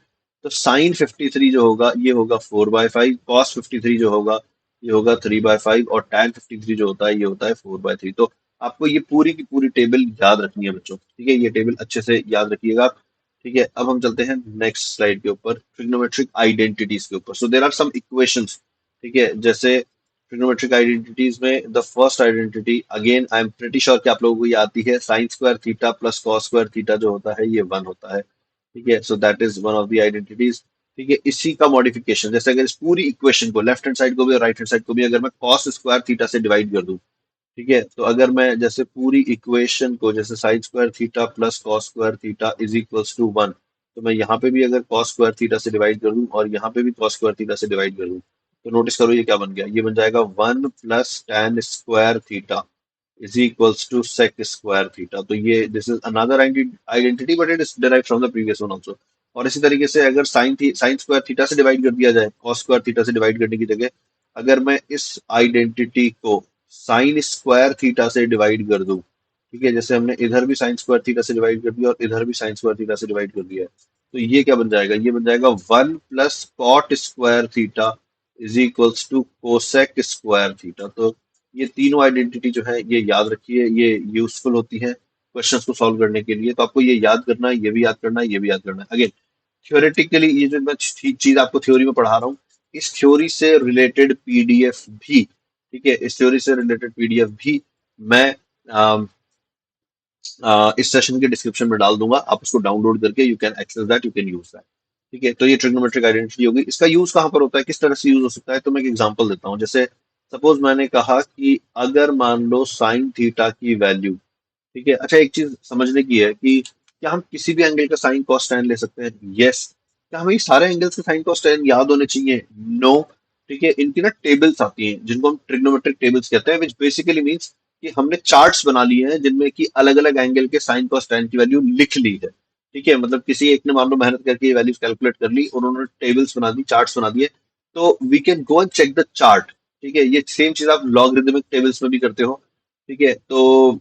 तो sin 53 जो होगा ये होगा 4/5, cos 53 जो होगा ये होगा 3/5, और tan 53 जो होता है ये होता है 4/3। तो आपको ये पूरी की पूरी टेबल याद रखनी है बच्चों। ठीक है, ये टेबल अच्छे से याद रखिएगा आप। ठीक है, अब हम चलते हैं नेक्स्ट स्लाइड के ऊपर, ट्रिग्नोमेट्रिक आइडेंटिटीज के ऊपर। सो देर आर सम इक्वेशंस। ठीक है, जैसे ट्रिग्नोमेट्रिक आइडेंटिटीज में the first identity, again I am pretty sure कि आप लोगों को ये आती है, sign square theta plus cos square theta जो होता है ये 1 होता है। ठीक है, so that is one of the identities. ठीक है, इसी का मॉडिफिकेशन, जैसे अगर इस पूरी इक्वेशन को लेफ्ट हैंड साइड को भी और राइट हैंड साइड को भी अगर मैं कॉस स्क्वायर थीटा से डिवाइड कर दूं, ठीक है, तो अगर मैं जैसे पूरी इक्वेशन को जैसे sine square theta plus cos square theta is equals to 1, तो मैं यहाँ पे भी अगर कॉस स्क्वायर थीटा से डिवाइड कर दूं और यहाँ पे भी कॉस स्क्वायर थीटा से डिवाइड कर दूं, तो नोटिस करो ये क्या बन गया, ये बन जाएगा 1 + tan² theta is equals to sec square theta. तो ये this is another identity, but it is derived from the previous one also. और इसी तरीके से अगर साइन स्क्वायर थीटा से डिवाइड कर दिया जाए, कॉस स्क्वायर थीटा से डिवाइड करने की जगह अगर मैं इस आइडेंटिटी को साइन स्क्वायर थीटा से डिवाइड कर दूं, ठीक है, जैसे हमने इधर भी साइन स्क्वायर थीटा से डिवाइड कर दिया और इधर भी साइन स्क्वायर थीटा से डिवाइड कर दिया है, तो ये क्या बन जाएगा, ये बन जाएगा 1 + cot² theta is equals to cosec square theta. तो ये तीनों आइडेंटिटी जो है ये याद रखिए, ये यूजफुल होती है क्वेश्चंस को सॉल्व करने के लिए। तो आपको ये याद करना है, ये भी याद करना है, ये भी याद करना है। अगेन थ्योरेटिकली ये जो मैं चीज आपको थ्योरी में पढ़ा रहा हूँ, इस थ्योरी से रिलेटेड पीडीएफ भी, ठीक है, इस थ्योरी से रिलेटेड पीडीएफ भी मैं इस सेशन के डिस्क्रिप्शन में डाल दूंगा, आप उसको डाउनलोड करके you can access that, you can use that. ठीक है, तो ये ट्रिग्नोमेट्रिक आइडेंटिटी होगी। इसका यूज कहाँ पर होता है, किस तरह से यूज हो सकता है, तो मैं एक एग्जांपल देता हूँ। जैसे सपोज मैंने कहा कि अगर मान लो साइन थीटा की वैल्यू, ठीक है, अच्छा एक चीज समझने की है कि क्या हम किसी भी एंगल का साइन कॉस टैन ले सकते हैं? यस। क्या हमें ये सारे एंगल्स के साइन कॉस टैन याद होने चाहिए? नो। ठीक है, इनकी ना टेबल्स आती हैं जिनको हम ट्रिग्नोमेट्रिक टेबल्स कहते हैं, विच बेसिकली मीन्स कि हमने चार्ट्स बना लिए हैं जिनमें कि अलग अलग एंगल के साइन कॉस टैन की वैल्यू लिख ली है। ठीक है, मतलब किसी एक ने मान लो मेहनत करके ये वैल्यूज कैलकुलेट कर ली और उन्होंने टेबल्स बना दी, चार्ट्स बना दिए, तो we can go and check the chart. ठीक है, ये सेम चीज आप लॉगरिदमिक टेबल्स में भी करते हो। ठीक है, तो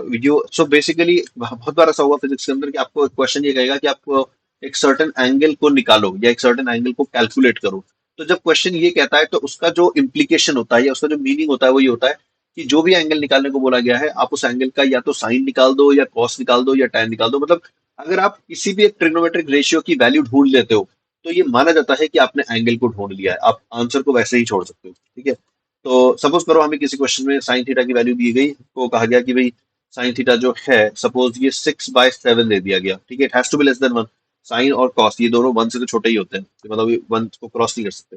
वीडियो सो बेसिकली बहुत बार ऐसा हुआ फिजिक्स के अंदर कि आपको क्वेश्चन ये कहेगा कि आप एक सर्टेन एंगल को निकालो या एक सर्टेन एंगल को कैलकुलेट करो। तो जब क्वेश्चन ये कहता है तो उसका जो इम्प्लीकेशन होता है या उसका जो मीनिंग होता है वो ये होता है कि जो भी एंगल निकालने को बोला गया है, आप उस एंगल का या तो साइन निकाल दो या कॉस निकाल दो या टैन निकाल दो। मतलब अगर आप किसी भी एक ट्रिग्नोमेट्रिक रेशियो की वैल्यू ढूंढ लेते हो, तो ये माना जाता है कि आपने एंगल को ढूंढ लिया है, आप आंसर को वैसे ही छोड़ सकते हो। ठीक है, तो सपोज करो हमें किसी क्वेश्चन में साइन थीटा की वैल्यू दी गई, को कहा गया कि भाई साइन थीटा जो है सपोज ये 6/7 दे दिया गया। ठीक है, it has to be less than 1। Sine और कॉस ये दोनों 1 से तो छोटे ही होते हैं, तो मतलब ये 1 को क्रॉस नहीं कर सकते।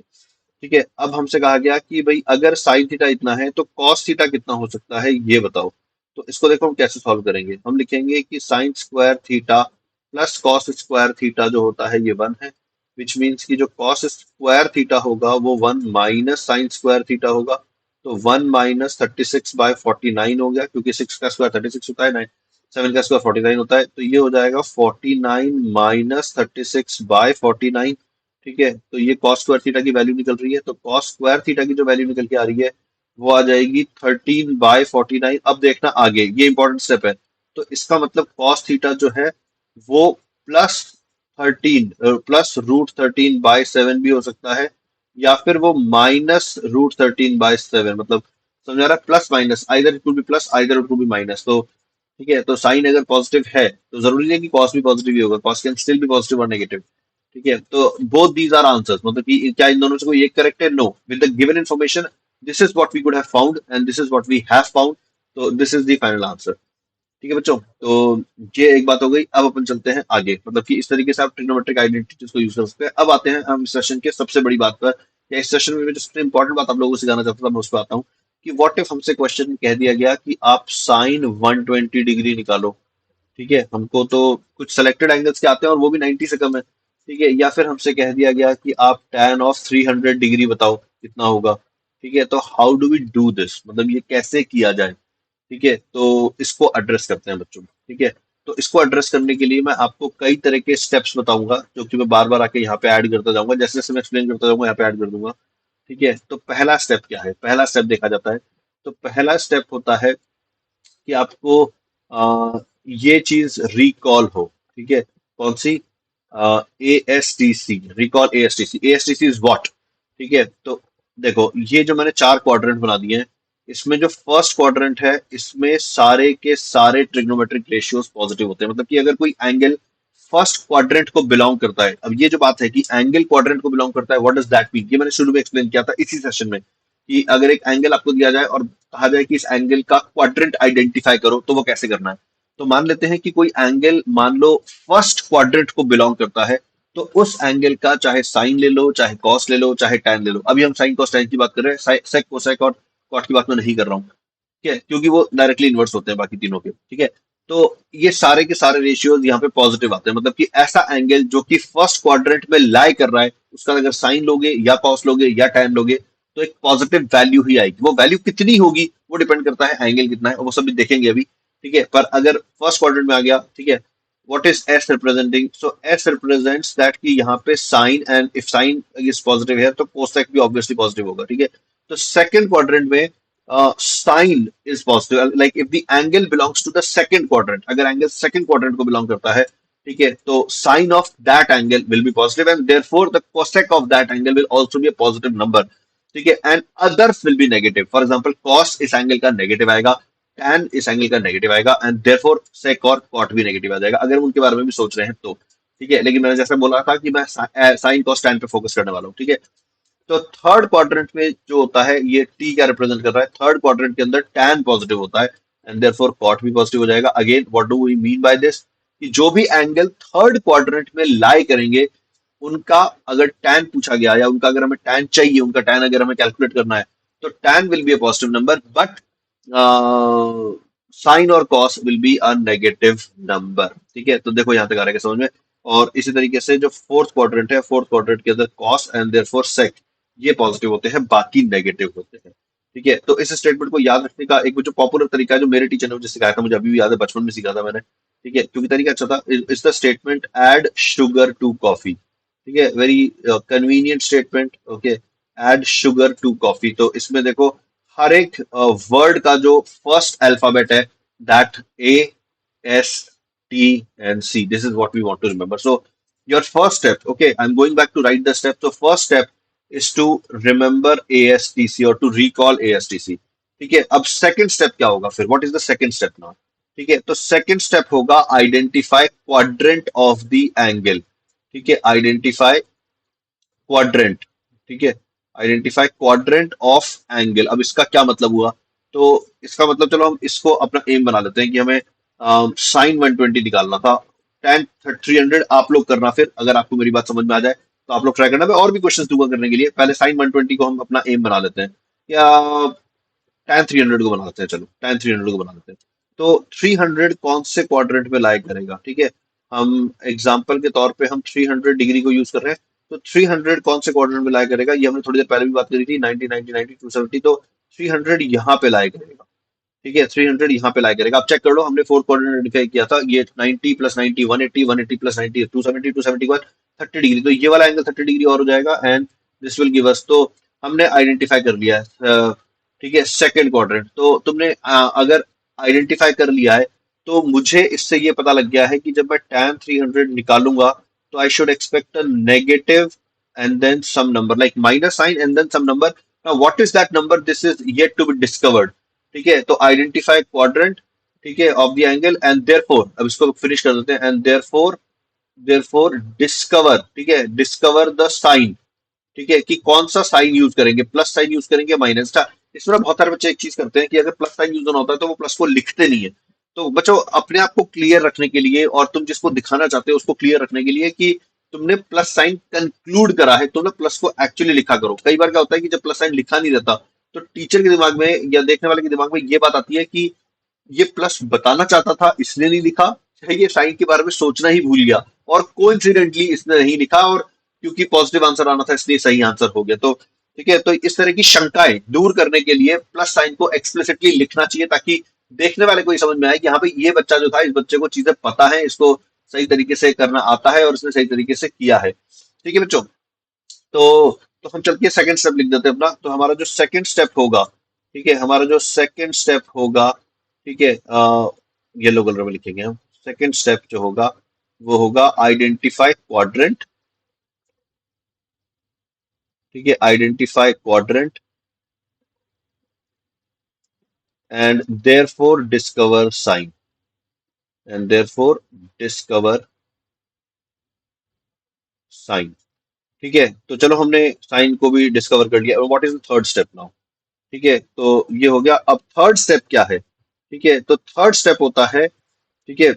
ठीक है, अब हमसे कहा गया कि भाई अगर साइन थीटा इतना है तो कॉस थीटा कितना हो सकता है, ये बताओ। तो इसको देखो हम कैसे सॉल्व करेंगे। हम लिखेंगे कि sign square theta plus cos square theta जो होता है ये 1 है, विच मीन्स कि जो कॉस स्क्वायर थीटा होगा वो 1 माइनस साइन स्क्वायर थीटा होगा। तो 1 - 36/49 हो गया, क्योंकि 6 का स्क्वायर 36 होता है, 7 का स्क्वायर 49 होता है, तो ये हो जाएगा 49 - 36/49। ठीक है, तो ये कॉस स्क्वायर थीटा की वैल्यू निकल रही है, तो कॉस स्क्वायर थीटा की जो वैल्यू निकल के आ रही है वो आ जाएगी 13/49। अब देखना आगे, ये इंपॉर्टेंट स्टेप है। तो इसका मतलब कॉस थीटा जो है वो +13 +√13/7 भी हो सकता है, या फिर वो -√13/7, मतलब समझा रहा, plus minus, either it could be plus either it could be minus. तो ठीक है, तो साइन अगर पॉजिटिव है तो जरूरी नहीं कि कॉस भी पॉजिटिव ही होगा, cos can still be positive और नेगेटिव। ठीक है, तो बोथ दीज आर आंसर्स, मतलब कि क्या इन दोनों से कोई एक करेक्ट है? No, with the given information this is what we could have found and this is what we have found, तो this is the final answer. ठीक है बच्चों, तो ये एक बात हो गई। अब अपन चलते हैं आगे, मतलब कि इस तरीके से आप ट्रिग्नोमेट्रिक आइडेंटिटीज को यूज कर सकते हैं। अब आते हैं हम सेशन के सबसे बड़ी बात पर, या इस सेशन में जो सबसे इंपॉर्टेंट बात आप लोगों को सिखाना चाहता था, मैं उस पर आता हूँ कि व्हाट इफ हमसे क्वेश्चन कह दिया गया कि आप साइन 120 डिग्री निकालो। ठीक है, हमको तो कुछ सेलेक्टेड एंगल्स के आते हैं और वो भी 90 से कम है। ठीक है, या फिर हमसे कह दिया गया कि आप tan ऑफ 300 डिग्री बताओ कितना होगा। ठीक है, तो how do we do this, मतलब ये कैसे किया जाए। ठीक है, तो इसको एड्रेस करते हैं बच्चों। ठीक है, तो इसको एड्रेस करने के लिए मैं आपको कई तरह के स्टेप्स बताऊंगा, जो कि मैं बार बार आके यहाँ पे ऐड करता जाऊंगा, जैसे जैसे मैं एक्सप्लेन करता जाऊंगा यहाँ पे ऐड कर दूंगा। ठीक है, तो पहला स्टेप क्या है? पहला स्टेप देखा जाता है, तो पहला स्टेप होता है कि आपको ये चीज रिकॉल हो। ठीक है, कौन सी? A S T C, recall A S T C. A S T C is what? ठीक है, तो देखो ये जो मैंने चार क्वाड्रेंट बना दिए हैं, इसमें जो फर्स्ट क्वाड्रेंट है इसमें सारे के सारे ट्रिग्नोमेट्रिक रेशियोज पॉजिटिव होते हैं, मतलब कि अगर कोई एंगल फर्स्ट क्वाड्रेंट को बिलोंग करता है। अब ये जो बात है कि एंगल क्वाड्रेंट को बिलोंग करता है, व्हाट डज दैट मीन, ये मैंने शुरू में एक्सप्लेन किया था इसी सेशन में, कि अगर एक एंगल आपको दिया जाए और कहा जाए कि इस एंगल का क्वाड्रेंट आइडेंटिफाई करो, तो वो कैसे करना है। तो मान लेते हैं कि कोई एंगल मान लो फर्स्ट क्वाड्रेंट को बिलोंग करता है, तो उस एंगल का चाहे साइन ले लो, चाहे कॉस ले लो, चाहे टैन ले लो। अभी हम साइन कॉस टैन की बात कर रहे हैं, सेक कोसेक और कॉट की बात मैं नहीं कर रहा हूँ। ठीक है, क्योंकि वो डायरेक्टली इन्वर्स होते हैं बाकी तीनों के। ठीक है, तो ये सारे के सारे रेशियोज यहाँ पे पॉजिटिव आते हैं, मतलब कि ऐसा एंगल जो कि फर्स्ट क्वाड्रेंट में लाई कर रहा है, उसका अगर साइन लोगे या कॉस लोगे या टैन लोगे, तो एक पॉजिटिव वैल्यू ही आएगी। वो वैल्यू कितनी होगी वो डिपेंड करता है एंगल कितना है, और वो सब भी देखेंगे अभी। ठीक है, पर अगर फर्स्ट क्वाड्रेंट में आ गया, ठीक है, what is s representing? So s represents that कि यहाँ पे sine, and if sine is positive है तो कोसेक भी ऑब्वियसली पॉजिटिव होगा। ठीक है, तो सेकंड क्वाड्रेंट में sine is positive, like if the angle belongs to the second quadrant, अगर एंगल सेकंड क्वाड्रेंट को बिलोंग करता है, ठीक है, तो sine of that angle will be positive and therefore the cosec of that angle will also be a positive number. ठीक है, and others will be negative. For example cos इस एंगल का नेगेटिव आएगा, टैन इस एंगल का नेगेटिव आएगा, एंड देयरफॉर सेक और कॉट भी नेगेटिव आ जाएगा, अगर हम उनके बारे में भी सोच रहे हैं तो। ठीक है, लेकिन मैंने जैसे बोला था कि मैं साइन कॉस टैन पे फोकस करने वाला हूँ। ठीक है, तो थर्ड क्वाड्रेंट में जो होता है, ये टी क्या रिप्रेजेंट कर रहा है? थर्ड क्वाड्रेंट के अंदर टैन पॉजिटिव होता है एंड देयरफॉर कॉट भी पॉजिटिव हो जाएगा। Again what do we mean by this, कि जो भी एंगल थर्ड क्वाड्रेंट में लाई करेंगे, उनका अगर टैन पूछा गया या उनका अगर हमें टैन चाहिए, उनका टैन अगर हमें कैलकुलेट करना है, तो tan will be a positive number, but sine और cos will be a negative number. ठीक है, तो देखो यहां तक आ रहा है समझ में। और इसी तरीके से जो फोर्थ क्वाड्रेंट है, फोर्थ क्वाड्रेंट के अंदर कॉस एंड देयरफॉर सेक ये पॉजिटिव होते हैं, बाकी नेगेटिव होते हैं। ठीक है, तो इस स्टेटमेंट को याद रखने का एक जो पॉपुलर तरीका है, जो मेरे टीचर ने मुझे सिखाया था, मुझे अभी भी याद है, बचपन में सिखाया था मैंने। ठीक है, क्योंकि तरीका अच्छा था। Is the statement add sugar to coffee. ठीक है, very convenient statement. Okay, add sugar to coffee, तो इसमें देखो हर एक वर्ड का जो फर्स्ट अल्फाबेट है, that A S T and C, this is what we want to remember. So your first step, okay, I am going back to write the step. तो first step is to remember ASTC or to recall ASTC। ठीक है, अब सेकंड स्टेप क्या होगा फिर? What is the second step now? ठीक है, तो सेकंड स्टेप होगा identify quadrant of the angle. ठीक है, आइडेंटिफाई क्वाड्रेंट। ठीक है, आइडेंटिफाई क्वाड्रेंट ऑफ एंगल। अब इसका क्या मतलब हुआ? तो इसका मतलब, चलो हम इसको अपना एम बना लेते हैं कि हमें साइन 120 निकालना था। टेन 300 आप लोग करना, फिर अगर आपको मेरी बात समझ में आ जाए तो आप लोग ट्राई करना। मैं और भी क्वेश्चन दूंगा करने के लिए, पहले साइन 120 को हम अपना एम बना लेते हैं, या tan 300 को बना लेते हैं। चलो tan 300 को बना लेते हैं। तो 300 कौन से क्वाड्रेंट में लाई करेगा? ठीक है, हम एग्जाम्पल के तौर पे हम 300 डिग्री को यूज कर रहे हैं, तो 300 कौन से क्वाड्रेंट में लाई करेगा? ये हमने थोड़ी देर पहले भी बात करी थी, 90 90 90 270, तो 300 यहाँ पे लाई करेगा। ठीक है, 300 यहाँ पे लाई करेगा। आप चेक कर लो, हमने फोर्थ क्वाड्रेंट आइडेंटिफाई किया था, ये 90 प्लस 90 180, 180 प्लस 90 270, 271 30 डिग्री, तो ये वाला एंगल 30 डिग्री और हो जाएगा, and this will give us. तो हमने आइडेंटिफाई कर लिया है। ठीक है, सेकंड क्वाड्रेंट तो तुमने अगर आइडेंटिफाई कर लिया है, तो मुझे इससे ये पता लग गया है कि जब मैं tan 300 निकालूंगा, तो I should expect a negative and then some number, like minus sine and then some number. Now what is that number? This is yet to be discovered. ठीक है, तो आइडेंटिफाई क्वाड्रेंट। ठीक है, of the angle, and therefore, अब इसको फिनिश कर देते हैं, एंड देयरफॉर डिस्कवर, ठीक है, डिस्कवर द साइन, ठीक है, कि कौन सा साइन यूज करेंगे, प्लस साइन यूज करेंगे, माइनस का। इसमें बहुत सारे बच्चे एक चीज करते हैं कि अगर प्लस साइन यूज होना होता है तो वो प्लस को लिखते नहीं है। तो बच्चों, अपने आप को क्लियर रखने के लिए और तुम जिसको दिखाना चाहते हो उसको क्लियर रखने के लिए कि तुमने प्लस साइन कंक्लूड करा है, तुमने प्लस को एक्चुअली लिखा करो। कई बार क्या होता है कि जब प्लस साइन लिखा नहीं रहता तो टीचर के दिमाग में या देखने वाले के दिमाग में ये बात आती है कि ये प्लस बताना चाहता था इसने नहीं लिखा, चाहे ये साइन के बारे में सोचना ही भूल गया, और कोइंसिडेंटली इसने नहीं लिखा, और क्योंकि पॉजिटिव आंसर आना था इसलिए सही आंसर हो गया। तो ठीक है, तो इस तरह की शंकाएं दूर करने के लिए प्लस साइन को एक्सप्लिसिटली लिखना चाहिए, ताकि देखने वाले को ये समझ में आए कि हाँ भाई, ये बच्चा जो था, इस बच्चे को चीजें पता है, इसको सही तरीके से करना आता है और इसने सही तरीके से किया है। ठीक है बच्चों, तो हम चल के सेकंड स्टेप लिख देते हैं अपना। तो हमारा जो सेकंड स्टेप होगा, ठीक है, हमारा जो सेकंड स्टेप होगा, ठीक है, येलो कलर में लिखेंगे हम। सेकंड स्टेप जो होगा वो होगा आइडेंटिफाई क्वाड्रेंट, ठीक है, identify quadrant and therefore discover sine, and therefore discover sine. ठीक है, तो चलो हमने साइन को भी डिस्कवर कर लिया। What is the third step now? ठीक है, तो ये हो गया। अब थर्ड स्टेप क्या है? ठीक है, तो थर्ड स्टेप होता है, ठीक है,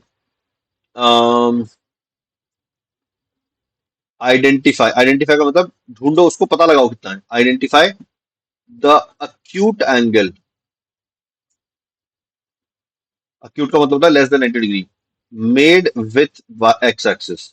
आइडेंटिफाई। आइडेंटिफाई का मतलब ढूंढो, उसको पता लगाओ कितना है। Identify the acute angle. Acute का मतलब होता है less than 90 degree, made with x axis.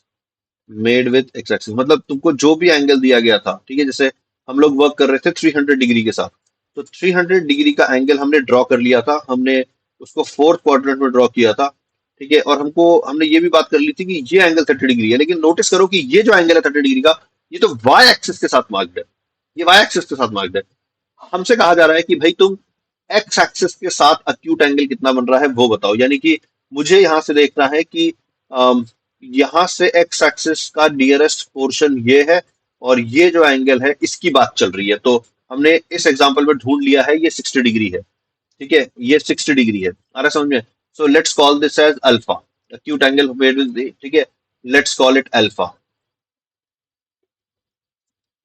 Made with x axis मतलब तुमको जो भी एंगल दिया गया था, ठीक है, जैसे हम लोग वर्क कर रहे थे 300 डिग्री के साथ, तो 300 डिग्री का एंगल हमने ड्रॉ कर लिया था, हमने उसको फोर्थ क्वाड्रेंट में ड्रॉ किया था। ठीक है, और हमने ये भी बात कर ली थी कि ये एंगल 30 डिग्री है, लेकिन नोटिस करो कि ये जो एंगल है 30 डिग्री का, ये तो वाई एक्सिस के साथ मार्क्ड है। ये वाई एक्सिस के साथ मार्क्ड है। हमसे कहा जा रहा है कि भाई तुम एक्स एक्सिस के साथ अक्यूट एंगल कितना बन रहा है वो बताओ। यानी कि मुझे यहां से देखना है कि यहां से एक्स एक्सिस का नियरेस्ट पोर्शन ये है, और ये जो एंगल है इसकी बात चल रही है। तो हमने इस एग्जांपल में ढूंढ लिया है, ये 60 डिग्री है। ठीक है, ये 60 डिग्री है, आ रहा है समझ में? So let's call this as alpha, acute angle made with, ठीक है, लेट्स कॉल इट अल्फा।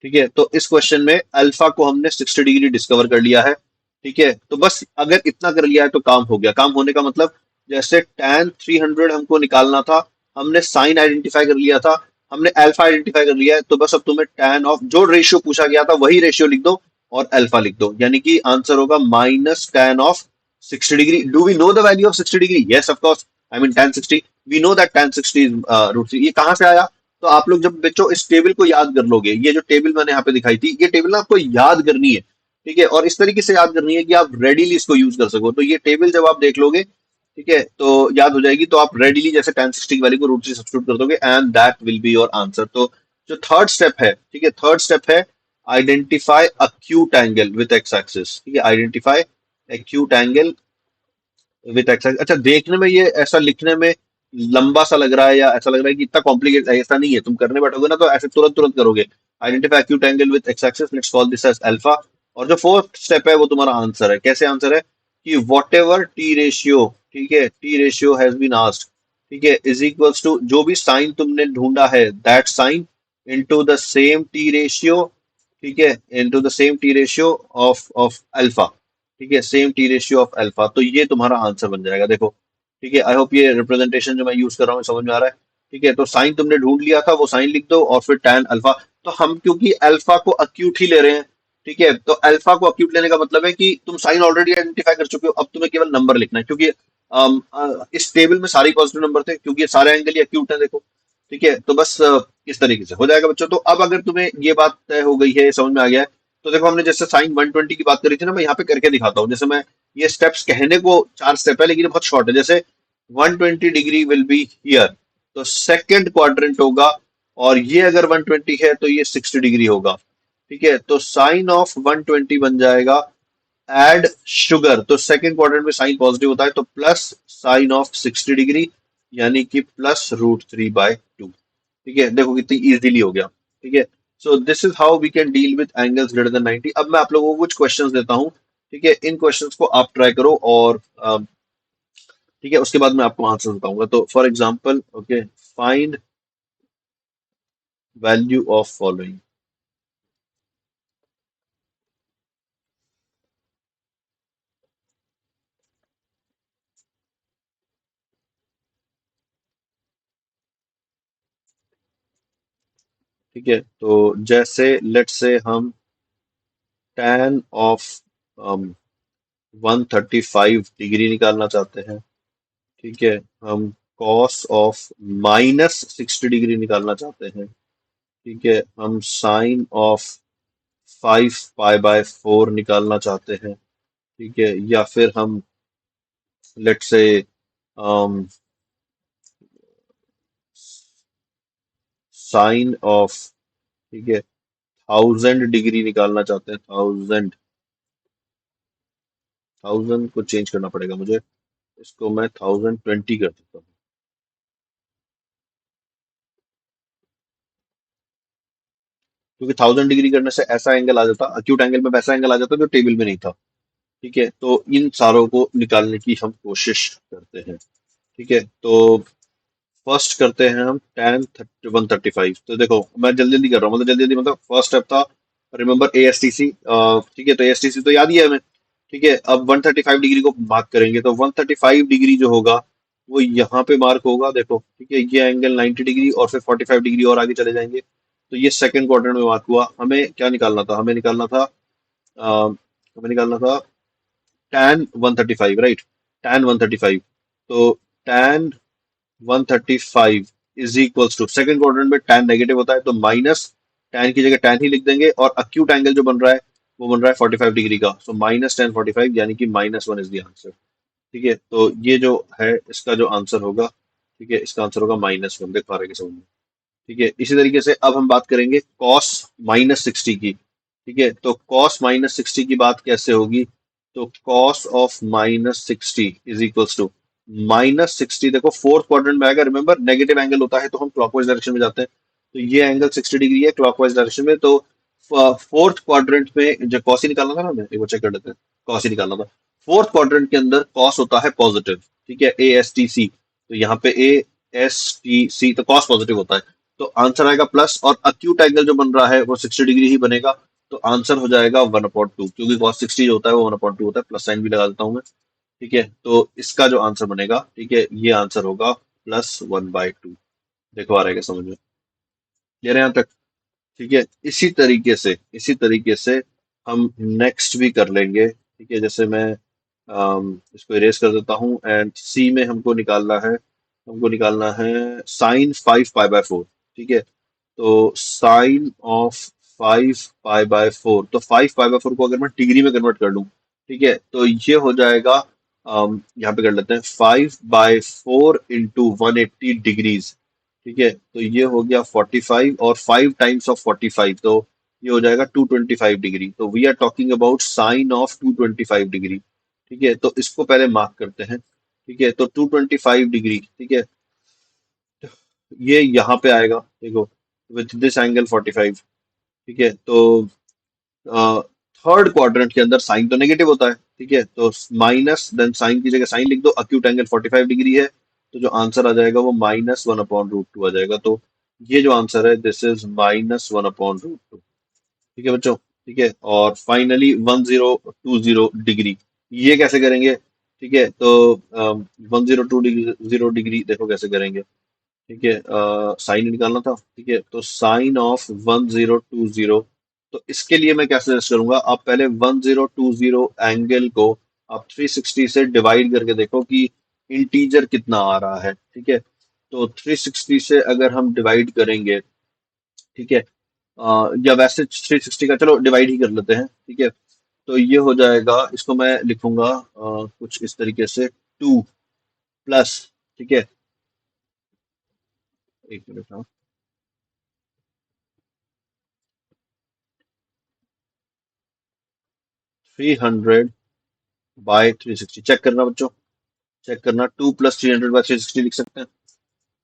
ठीक है, तो इस क्वेश्चन में अल्फा को हमने 60 डिग्री डिस्कवर कर लिया है। ठीक है, तो बस अगर इतना कर लिया है तो काम हो गया। काम होने का मतलब, जैसे tan 300 हमको निकालना था, हमने साइन आइडेंटिफाई कर लिया था, हमने अल्फा आइडेंटिफाई कर लिया है, तो बस अब तुम्हें tan ऑफ जो रेशियो पूछा गया था वही रेशियो लिख दो और अल्फा लिख दो। यानी कि आंसर होगा -tan of 60 degree. Do we know the value of 60 degree? Yes of course, I mean tan 60, we know that tan 60 is √3। ये कहाँ से आया? तो आप लोग जब बच्चों इस टेबल को याद कर लोगे, ये जो टेबल मैंने यहाँ पे दिखाई थी, ये टेबल ना आपको याद करनी है। ठीक है, और इस तरीके से याद करनी है कि आप रेडीली इसको यूज कर सको। तो ये टेबल जब आप देख लोगे, ठीक है, तो याद हो जाएगी, तो आप रेडीली जैसे tan 60 की वैल्यू को √3 सब्स्टिट्यूट कर दोगे and that will be your answer. तो जो थर्ड स्टेप है, ठीक है, थर्ड स्टेप है identify acute angle with x axis. ठीक है, identify acute angle with x. अच्छा, देखने में ये ऐसा लिखने में लंबा सा लग रहा है, या ऐसा लग रहा है कि इतना कॉम्प्लिकेट है, ऐसा नहीं है। तुम करने बैठोगे ना तो ऐसे तुरंत तुरंत करोगे। Identify acute angle with x axis, let's call this as alpha. और जो फोर्थ स्टेप है वो तुम्हारा आंसर है। कैसे आंसर है? कि वॉट एवर टी रेशियो, ठीक है, T ratio has been asked, ठीक है, इज इक्वल्स टू जो भी साइन तुमने ढूंढा है, that sine into the same T ratio, ठीक है, into the same T ratio of alpha. ठीक है, same T ratio of alpha. तो ये तुम्हारा आंसर बन जाएगा। देखो, ठीक है, आई होप ये रिप्रेजेंटेशन जो मैं यूज कर रहा हूँ समझ में आ रहा है। ठीक है, तो साइन तुमने ढूंढ लिया था, वो साइन लिख दो, और फिर tan अल्फा। तो हम क्योंकि अल्फा को अक्यूट ही ले रहे हैं, ठीक है, तो अल्फा को अक्यूट लेने का मतलब है कि तुम साइन ऑलरेडी आइडेंटिफाई कर चुके हो, अब तुम्हें केवल नंबर लिखना है। क्योंकि इस टेबल में सारे पॉजिटिव नंबर थे, क्योंकि ये सारे एंगल ही अक्यूट है। देखो, ठीक है, तो बस इस तरीके से हो जाएगा बच्चों। तो अब अगर तुम्हें ये बात तय हो गई है, समझ में आ गया है, तो देखो हमने जैसे साइन 120 की बात करी थी ना, मैं यहाँ पे करके दिखाता हूँ। जैसे मैं, ये स्टेप्स कहने को 4 स्टेप है लेकिन ये बहुत शॉर्ट है। जैसे 120 डिग्री विल बी हियर, तो सेकंड क्वाड्रेंट होगा, और ये अगर 120 है तो ये 60 डिग्री होगा। ठीक है, तो साइन ऑफ 120 बन जाएगा एड शुगर। तो सेकंड क्वाड्रेंट में साइन पॉजिटिव होता है, तो प्लस साइन ऑफ 60 डिग्री, यानी कि +√3/2। ठीक है, देखो कितनी इजीली हो गया। ठीक है, so this is how we can deal with angles greater than 90। अब मैं आप लोगों को कुछ क्वेश्चंस देता हूं, ठीक है, इन क्वेश्चंस को आप ट्राई करो, और ठीक है, उसके बाद मैं आपको आंसर बताऊंगा। तो for example, okay, find value of following. ठीक है, तो जैसे लेट से हम tan ऑफ 135 डिग्री निकालना चाहते हैं। ठीक है, हम कॉस ऑफ -60 डिग्री निकालना चाहते हैं। ठीक है, हम साइन ऑफ 5 पाई/4 निकालना चाहते हैं। ठीक है, या फिर हम लेट से साइन ऑफ, ठीक है, 1000 डिग्री निकालना चाहते हैं। 1000 को चेंज करना पड़ेगा मुझे, इसको मैं 1020 कर देता हूँ। क्योंकि 1000 डिग्री करने से ऐसा एंगल आ जाता, अक्यूट एंगल में वैसा एंगल आ जाता जो टेबल में नहीं था। ठीक है, तो इन सारों को निकालने की हम कोशिश करते हैं। ठीक है, तो फर्स्ट करते हैं हम tan 135। तो देखो मैं जल्दी जल्दी कर रहा हूँ, मतलब जल्दी जल्दी, मतलब फर्स्ट स्टेप था, remember A S T C. ठीक है, तो ए एस टी सी तो याद ही है हमें। ठीक है, अब 135 डिग्री को मार्क करेंगे, तो 135 डिग्री जो होगा वो यहाँ पे मार्क होगा, देखो। ठीक है, ये एंगल 90 डिग्री और फिर 45 डिग्री और आगे चले जाएंगे। तो ये सेकंड क्वाड्रेंट में मार्क हुआ। हमें क्या निकालना था, हमें निकालना था tan 135, राइट। tan 135, तो tan 135 is equals to, second quadrant में tan नेगेटिव होता है तो माइनस, tan की जगह tan ही लिख देंगे, और अक्यूट एंगल जो बन रहा है वो बन रहा है 45 डिग्री का, सो -tan 45, यानी कि -1 इज द आंसर। ठीक है, तो ये जो है इसका जो आंसर होगा, ठीक है, इसका आंसर होगा -1। देख पा रहे हैं समझ में? ठीक है, इसी तरीके से अब हम बात करेंगे cos -60 की। ठीक है, तो cos -60 की बात कैसे होगी, तो cos of -60 is equals to -60, देखो फोर्थ क्वाड्रेंट में आएगा, रिमेंबर नेगेटिव एंगल होता है तो हम क्लॉकवाइज डायरेक्शन में जाते हैं। तो ये एंगल 60 डिग्री है क्लॉकवाइज डायरेक्शन में, तो फोर्थ क्वाड्रेंट में जो कॉस ही निकालना था ना, हमें एक बार चेक कर लेते हैं, कॉस ही निकालना था। फोर्थ क्वाड्रेंट के अंदर कॉस होता है पॉजिटिव। ठीक है, ए एस टी सी, तो यहाँ पे ए एस टी सी, तो कॉस पॉजिटिव होता है, तो आंसर आएगा प्लस, और अक्यूट एंगल जो बन रहा है वो 60 डिग्री ही बनेगा, तो आंसर हो जाएगा 1/2, क्योंकि cos 60 जो होता है वो 1/2 होता है। प्लस साइन भी लगा देता हूँ मैं। ठीक है, तो इसका जो आंसर बनेगा, ठीक है, ये आंसर होगा +1/2। देखो आ रहा है क्या समझ में? क्लियर है यहाँ तक? ठीक है, इसी तरीके से हम नेक्स्ट भी कर लेंगे। ठीक है, जैसे मैं इसको इरेज कर देता हूँ, एंड सी में हमको निकालना है sin 5 पाई/4। ठीक है, तो साइन ऑफ 5 पाई/4, तो 5 पाई/4 को अगर मैं डिग्री में कन्वर्ट कर लूं, ठीक है, तो ये हो जाएगा, यहाँ पे कर लेते हैं 5/4 × 180 डिग्रीज। ठीक है, तो ये हो गया 45, और 5 टाइम्स ऑफ 45, तो ये हो जाएगा 225 डिग्री। तो we are talking about sine of 225 degree. ठीक है, तो इसको पहले मार्क करते हैं। ठीक है, तो 225 डिग्री, ठीक है, ये यहाँ पे आएगा, देखो, विथ दिस एंगल 45। ठीक है, तो थर्ड क्वाड्रेंट के अंदर साइन तो नेगेटिव होता है। ठीक है, तो माइनस, देन साइन की जगह साइन लिख दो, अक्यूट एंगल 45 डिग्री है, तो जो आंसर आ जाएगा वो -1/√2 आ जाएगा। तो ये जो आंसर है, दिस इज -1/√2। ठीक है बच्चों? ठीक है, और फाइनली 1020 डिग्री, ये कैसे करेंगे? ठीक है, तो 1020 डिग्री देखो कैसे करेंगे। ठीक है, साइन निकालना था। ठीक है, तो साइन ऑफ 1020, तो इसके लिए मैं क्या सजेस्ट करूंगा, आप पहले 1020 एंगल को आप 360 से डिवाइड करके देखो कि इंटीजर कितना आ रहा है। ठीक है, तो 360 से अगर हम डिवाइड करेंगे, ठीक है, या वैसे 360 का चलो डिवाइड ही कर लेते हैं। ठीक है, तो ये हो जाएगा, इसको मैं लिखूंगा कुछ इस तरीके से, 2 प्लस, ठीक है, एक मिनट, हाँ, 300/360, चेक करना बच्चों, चेक करना, 2 + 300/360 लिख सकते हैं।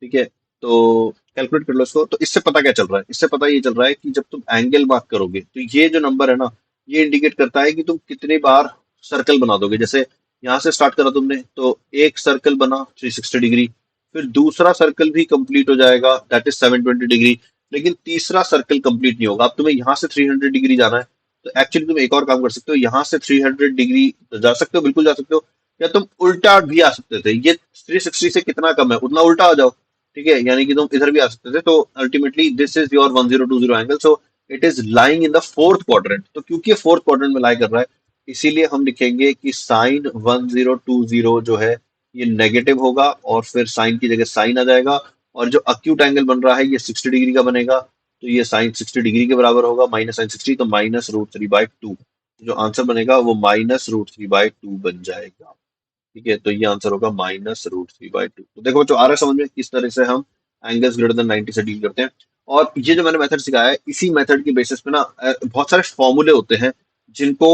ठीक है, तो कैलकुलेट कर लो इसको। तो इससे पता क्या चल रहा है, इससे पता ये चल रहा है कि जब तुम एंगल मार्क करोगे तो ये जो नंबर है ना, ये इंडिकेट करता है कि तुम कितनी बार सर्कल बना दोगे। जैसे यहाँ से स्टार्ट करा तुमने तो एक सर्कल बना 360 डिग्री, फिर दूसरा सर्कल भी कंप्लीट हो जाएगा दैट इज 720 डिग्री, लेकिन तीसरा सर्कल कंप्लीट नहीं होगा। अब तुम्हें यहाँ से 300 डिग्री जाना है, तो एक्चुअली तुम एक और काम कर सकते हो, यहाँ से 300 डिग्री तो जा सकते हो, बिल्कुल जा सकते हो, या तुम उल्टा भी आ सकते थे। ये 360 से कितना कम है उतना उल्टा आ जाओ, ठीक है, यानी कि तुम इधर भी आ सकते थे। तो ultimately this is your 1020 angle, so it is lying in the fourth quadrant. तो क्योंकि ये फोर्थ क्वाड्रेंट में लाई कर रहा है, इसीलिए हम लिखेंगे कि साइन 1020 जो है ये नेगेटिव होगा, और फिर साइन की जगह साइन आ जाएगा, और जो अक्यूट एंगल बन रहा है ये 60 डिग्री का बनेगा, तो ये साइन 60 डिग्री के बराबर होगा, माइनस साइन 60, तो -√3/2। जो आंसर बनेगा वो -√3/2 बन जाएगा। ठीक है, तो ये आंसर होगा -√3/2। तो देखो बच्चों, आ रहा है समझ में किस तरह से हम एंगल्स ग्रेटर देन 90 से डील करते हैं। और ये जो मैंने मेथड सिखाया है, इसी मेथड की बेसिस पे ना बहुत सारे फॉर्मूले होते हैं जिनको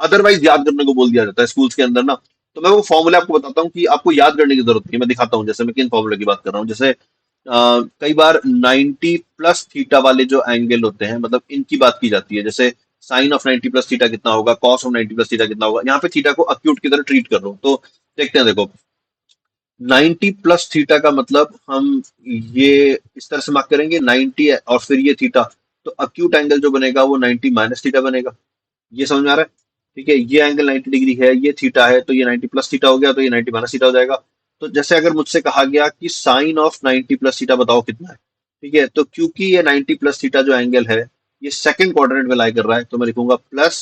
अदरवाइज याद करने को बोल दिया जाता है स्कूल्स के अंदर ना। तो मैं वो फॉर्मूले आपको बताता हूँ कि आपको याद करने की जरूरत नहीं है। मैं दिखाता हूँ जैसे मैं किन फॉर्मूले की बात कर रहा हूँ। जैसे कई बार 90 प्लस थीटा वाले जो एंगल होते हैं, मतलब इनकी बात की जाती है। जैसे साइन ऑफ 90 प्लस थीटा कितना होगा, कॉस ऑफ 90 प्लस थीटा कितना होगा। यहाँ पे थीटा को अक्यूट की तरह ट्रीट कर रहा हूँ, तो देखते हैं। देखो 90 प्लस थीटा का मतलब हम ये इस तरह से मार्क करेंगे, 90 है और फिर ये थीटा, तो अक्यूट एंगल जो बनेगा वो 90 माइनस थीटा बनेगा। ये समझ में आ रहा है? ठीक है, ये एंगल 90 डिग्री है, ये थीटा है, तो ये 90 प्लस थीटा हो गया, तो ये 90 माइनस थीटा हो जाएगा। तो जैसे अगर मुझसे कहा गया कि साइन ऑफ 90 प्लस थीटा बताओ कितना है, ठीक है, तो क्योंकि ये 90 प्लस थीटा जो एंगल है ये सेकंड क्वाड्रेंट में लाई कर रहा है, तो मैं लिखूंगा plus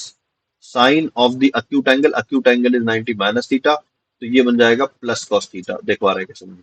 sign of the acute angle is 90 minus theta, तो ये बन जाएगा प्लस कॉस थीटा। देखो आ रहा है कैसे मुझे?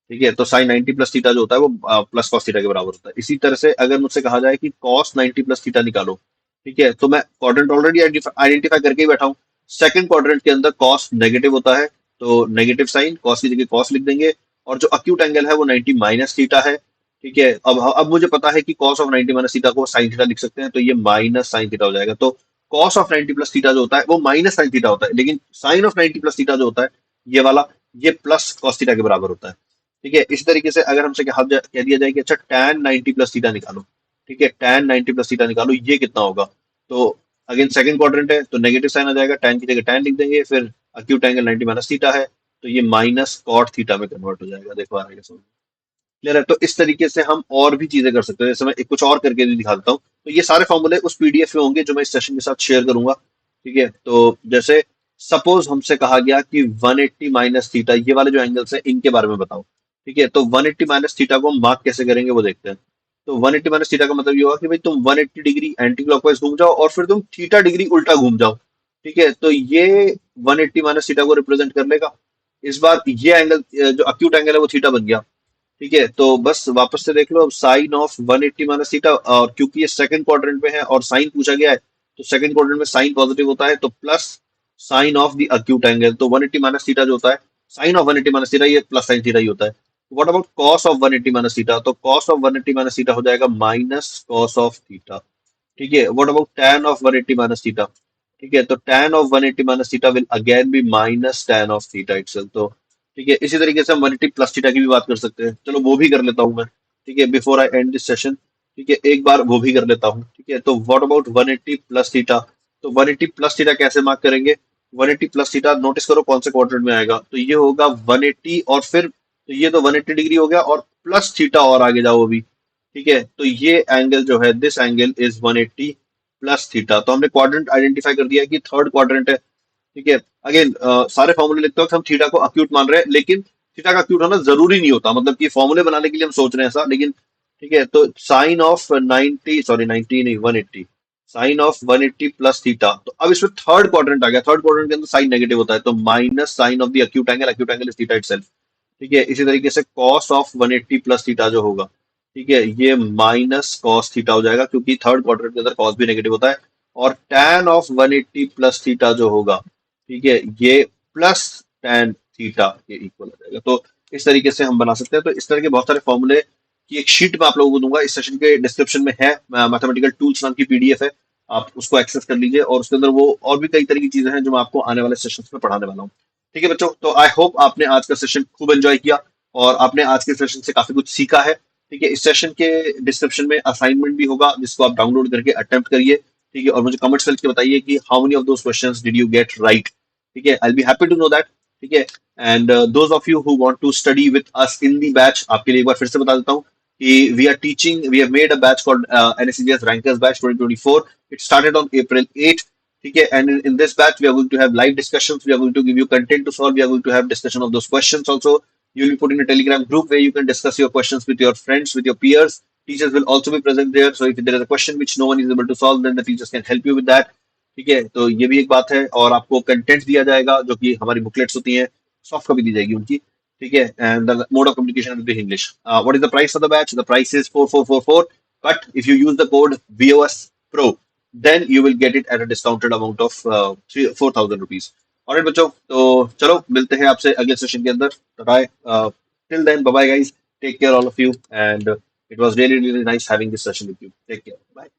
ठीक है, तो साइन 90 प्लस थीटा जो होता है वो प्लस कॉस थीटा के बराबर होता है। इसी तरह से अगर मुझसे कहा जाए कि कॉस 90 प्लस थीटा निकालो, ठीक है, तो मैं क्वाड्रेंट ऑलरेडी आइडेंटिफाई करके ही बैठा हूँ। सेकंड क्वाड्रेंट के अंदर कॉस नेगेटिव होता है, तो नेगेटिव साइन, कॉस की जगह कॉस लिख देंगे, और जो अक्यूट एंगल है वो 90 माइनस थीटा है। ठीक है, अब मुझे पता है कि कॉस ऑफ 90 माइनस थीटा को साइन थीटा लिख सकते हैं, तो ये माइनस साइन थीटा हो जाएगा। तो कॉस ऑफ 90 प्लस थीटा जो होता है वो माइनस साइन थीटा होता है, लेकिन साइन ऑफ 90 प्लस थीटा जो होता है ये वाला, ये प्लस कॉस थीटा के बराबर होता है। ठीक है, इस तरीके से अगर हमसे कह दिया जाए कि अच्छा tan 90 प्लस थीटा निकालो, ठीक है, tan 90 प्लस थीटा निकालो, ये कितना होगा, तो अगेन सेकंड क्वाड्रेंट है तो नेगेटिव साइन आ जाएगा, tan की जगह tan लिख देंगे, फिर अक्यूट एंगल 90 माइनस थीटा है, तो ये माइनस कॉट थीटा में कन्वर्ट हो जाएगा। देखो आ रहा है समझ? क्लियर है? तो इस तरीके से हम और भी चीजें कर सकते हैं। जैसे मैं एक कुछ और करके भी दिखा देता हूँ। तो ये सारे फॉर्मूले उस पीडीएफ में होंगे जो मैं इस सेशन के साथ शेयर करूंगा। ठीक है, तो जैसे सपोज हमसे कहा गया कि 180 माइनस थीटा, ये वाले जो एंगल्स हैं इनके बारे में बताओ। ठीक है, तो 180 माइनस थीटा को हम मार्क कैसे करेंगे वो देखते हैं। तो 180 माइनस थीटा का मतलब ये होगा कि भाई तुम 180 डिग्री एंटी क्लॉकवाइज घूम जाओ और फिर तुम थीटा डिग्री उल्टा घूम जाओ। ठीक है, तो ये 180 माइनस थीटा को रिप्रेजेंट कर लेगा। इस बार ये एंगल जो अक्यूट एंगल है वो थीटा बन गया। ठीक है, तो बस वापस से देख लो, अब साइन ऑफ 180 माइनस थीटा, और क्योंकि ये सेकंड क्वाड्रेंट में है और साइन पूछा गया है, तो सेकंड क्वाड्रेंट में साइन पॉजिटिव होता है, तो plus sign of the acute angle, तो 180 माइनस थीटा जो होता है, साइन ऑफ 180 माइनस थीटा ये प्लस साइन थीटा ही होता है। What about cos of 180 minus theta, तो कॉस ऑफ 180 माइनस थीटा हो जाएगा माइनस कॉस ऑफ थीटा। ठीक है, what about tan of 180 minus theta, ठीक है, तो tan of 180 minus theta will again be minus tan of theta itself. तो ठीक है, इसी तरीके से हम 180 प्लस थीटा की भी बात कर सकते हैं। चलो वो भी कर लेता हूं मैं। ठीक है, before I and this session, ठीक है, एक बार वो भी कर लेता हूँ। ठीक है, तो व्हाट अबाउट 180 प्लस थीटा, तो 180 प्लस थीटा कैसे मार्क करेंगे? 180 प्लस थीटा नोटिस करो कौन से क्वाड्रेंट में आएगा, तो ये होगा 180, और फिर तो ये तो 180 डिग्री हो गया, और प्लस थीटा और आगे जाओ अभी। ठीक है, तो ये एंगल जो है this angle is 180 plus theta. तो हमने क्वाड्रेंट आइडेंटिफाई कर दिया कि थर्ड क्वाड्रेंट है। ठीक है, अगेन सारे फॉर्मूले लिखते वक्त हम थीटा को अक्यूट मान रहे हैं, लेकिन थीटा का अक्यूट होना जरूरी नहीं होता, मतलब कि फॉर्मूले बनाने के लिए हम सोच रहे हैं ऐसा, लेकिन ठीक है, तो साइन ऑफ 90, सॉरी 90 नहीं 180, साइन ऑफ 180 प्लस थीटा, तो अब इसमें थर्ड क्वाड्रेंट आ गया। थर्ड क्वाड्रेंट के अंदर साइन नेगेटिव होता है, तो minus sine of the acute angle is theta itself. ठीक है, इसी तरीके से कॉस ऑफ 180 प्लस थीटा जो होगा, ठीक है, ये माइनस कॉस थीटा हो जाएगा, क्योंकि थर्ड क्वाड्रेंट के अंदर कॉस भी नेगेटिव होता है। और tan ऑफ 180 प्लस थीटा जो होगा, ठीक है, ये प्लस tan थीटा के इक्वल हो जाएगा। तो इस तरीके से हम बना सकते हैं। तो इस तरह के बहुत सारे फॉर्मूले की एक शीट मैं आप लोगों को दूंगा, इस सेशन के डिस्क्रिप्शन में है, मैथमेटिकल टूल्स नाम की पीडीएफ है, आप उसको एक्सेस कर लीजिए, और उसके अंदर वो और भी कई तरह की चीजें हैं जो मैं आपको आने वाले सेशन में पढ़ाने वाला हूँ। ठीक है बच्चों, तो आई होप आपने आज का सेशन खूब एंजॉय किया, और आपने आज के सेशन से काफी कुछ सीखा है। ठीक है, इस सेशन के डिस्क्रिप्शन में असाइनमेंट भी होगा, जिसको आप डाउनलोड करके अटेम्प्ट करिए। ठीक है, और मुझे कमेंट्स में लिख के बताइए कि how many of those questions did you get right. ठीक है, I be happy to know that. ठीक है, and those of you who want to study with us in the batch, आपके लिए एक बार फिर से बता देता हूँ कि we have made a batch called NSCGS rankers batch 2024। It started on April 8। ठीक है, and in this batch we are going to have live discussions, we are going to give you content to solve, we are going to have discussion of those questions also. You will be put in a Telegram group where you can discuss your questions with your friends, with your peers. Teachers will also be present there. So if there is a question which no one is able to solve, then the teachers can help you with that. ठीक है, तो ये भी एक बात है। और आपको कंटेंट दिया जाएगा जो कि हमारी बुकलेट्स होती हैं, सॉफ्ट कॉपी दी जाएगी उनकी। ठीक है, and the mode of communication will be English. What is the price of the batch? The price is 4444, but if you use the code VOS Pro, then you will get it at a discounted amount of 4,000 rupees. Alright बच्चों, तो चलो मिलते हैं आपसे अगले सेशन के अंदर। Bye, till then, bye bye guys, take care all of you, and it was really really nice having this session with you. Take care. Bye.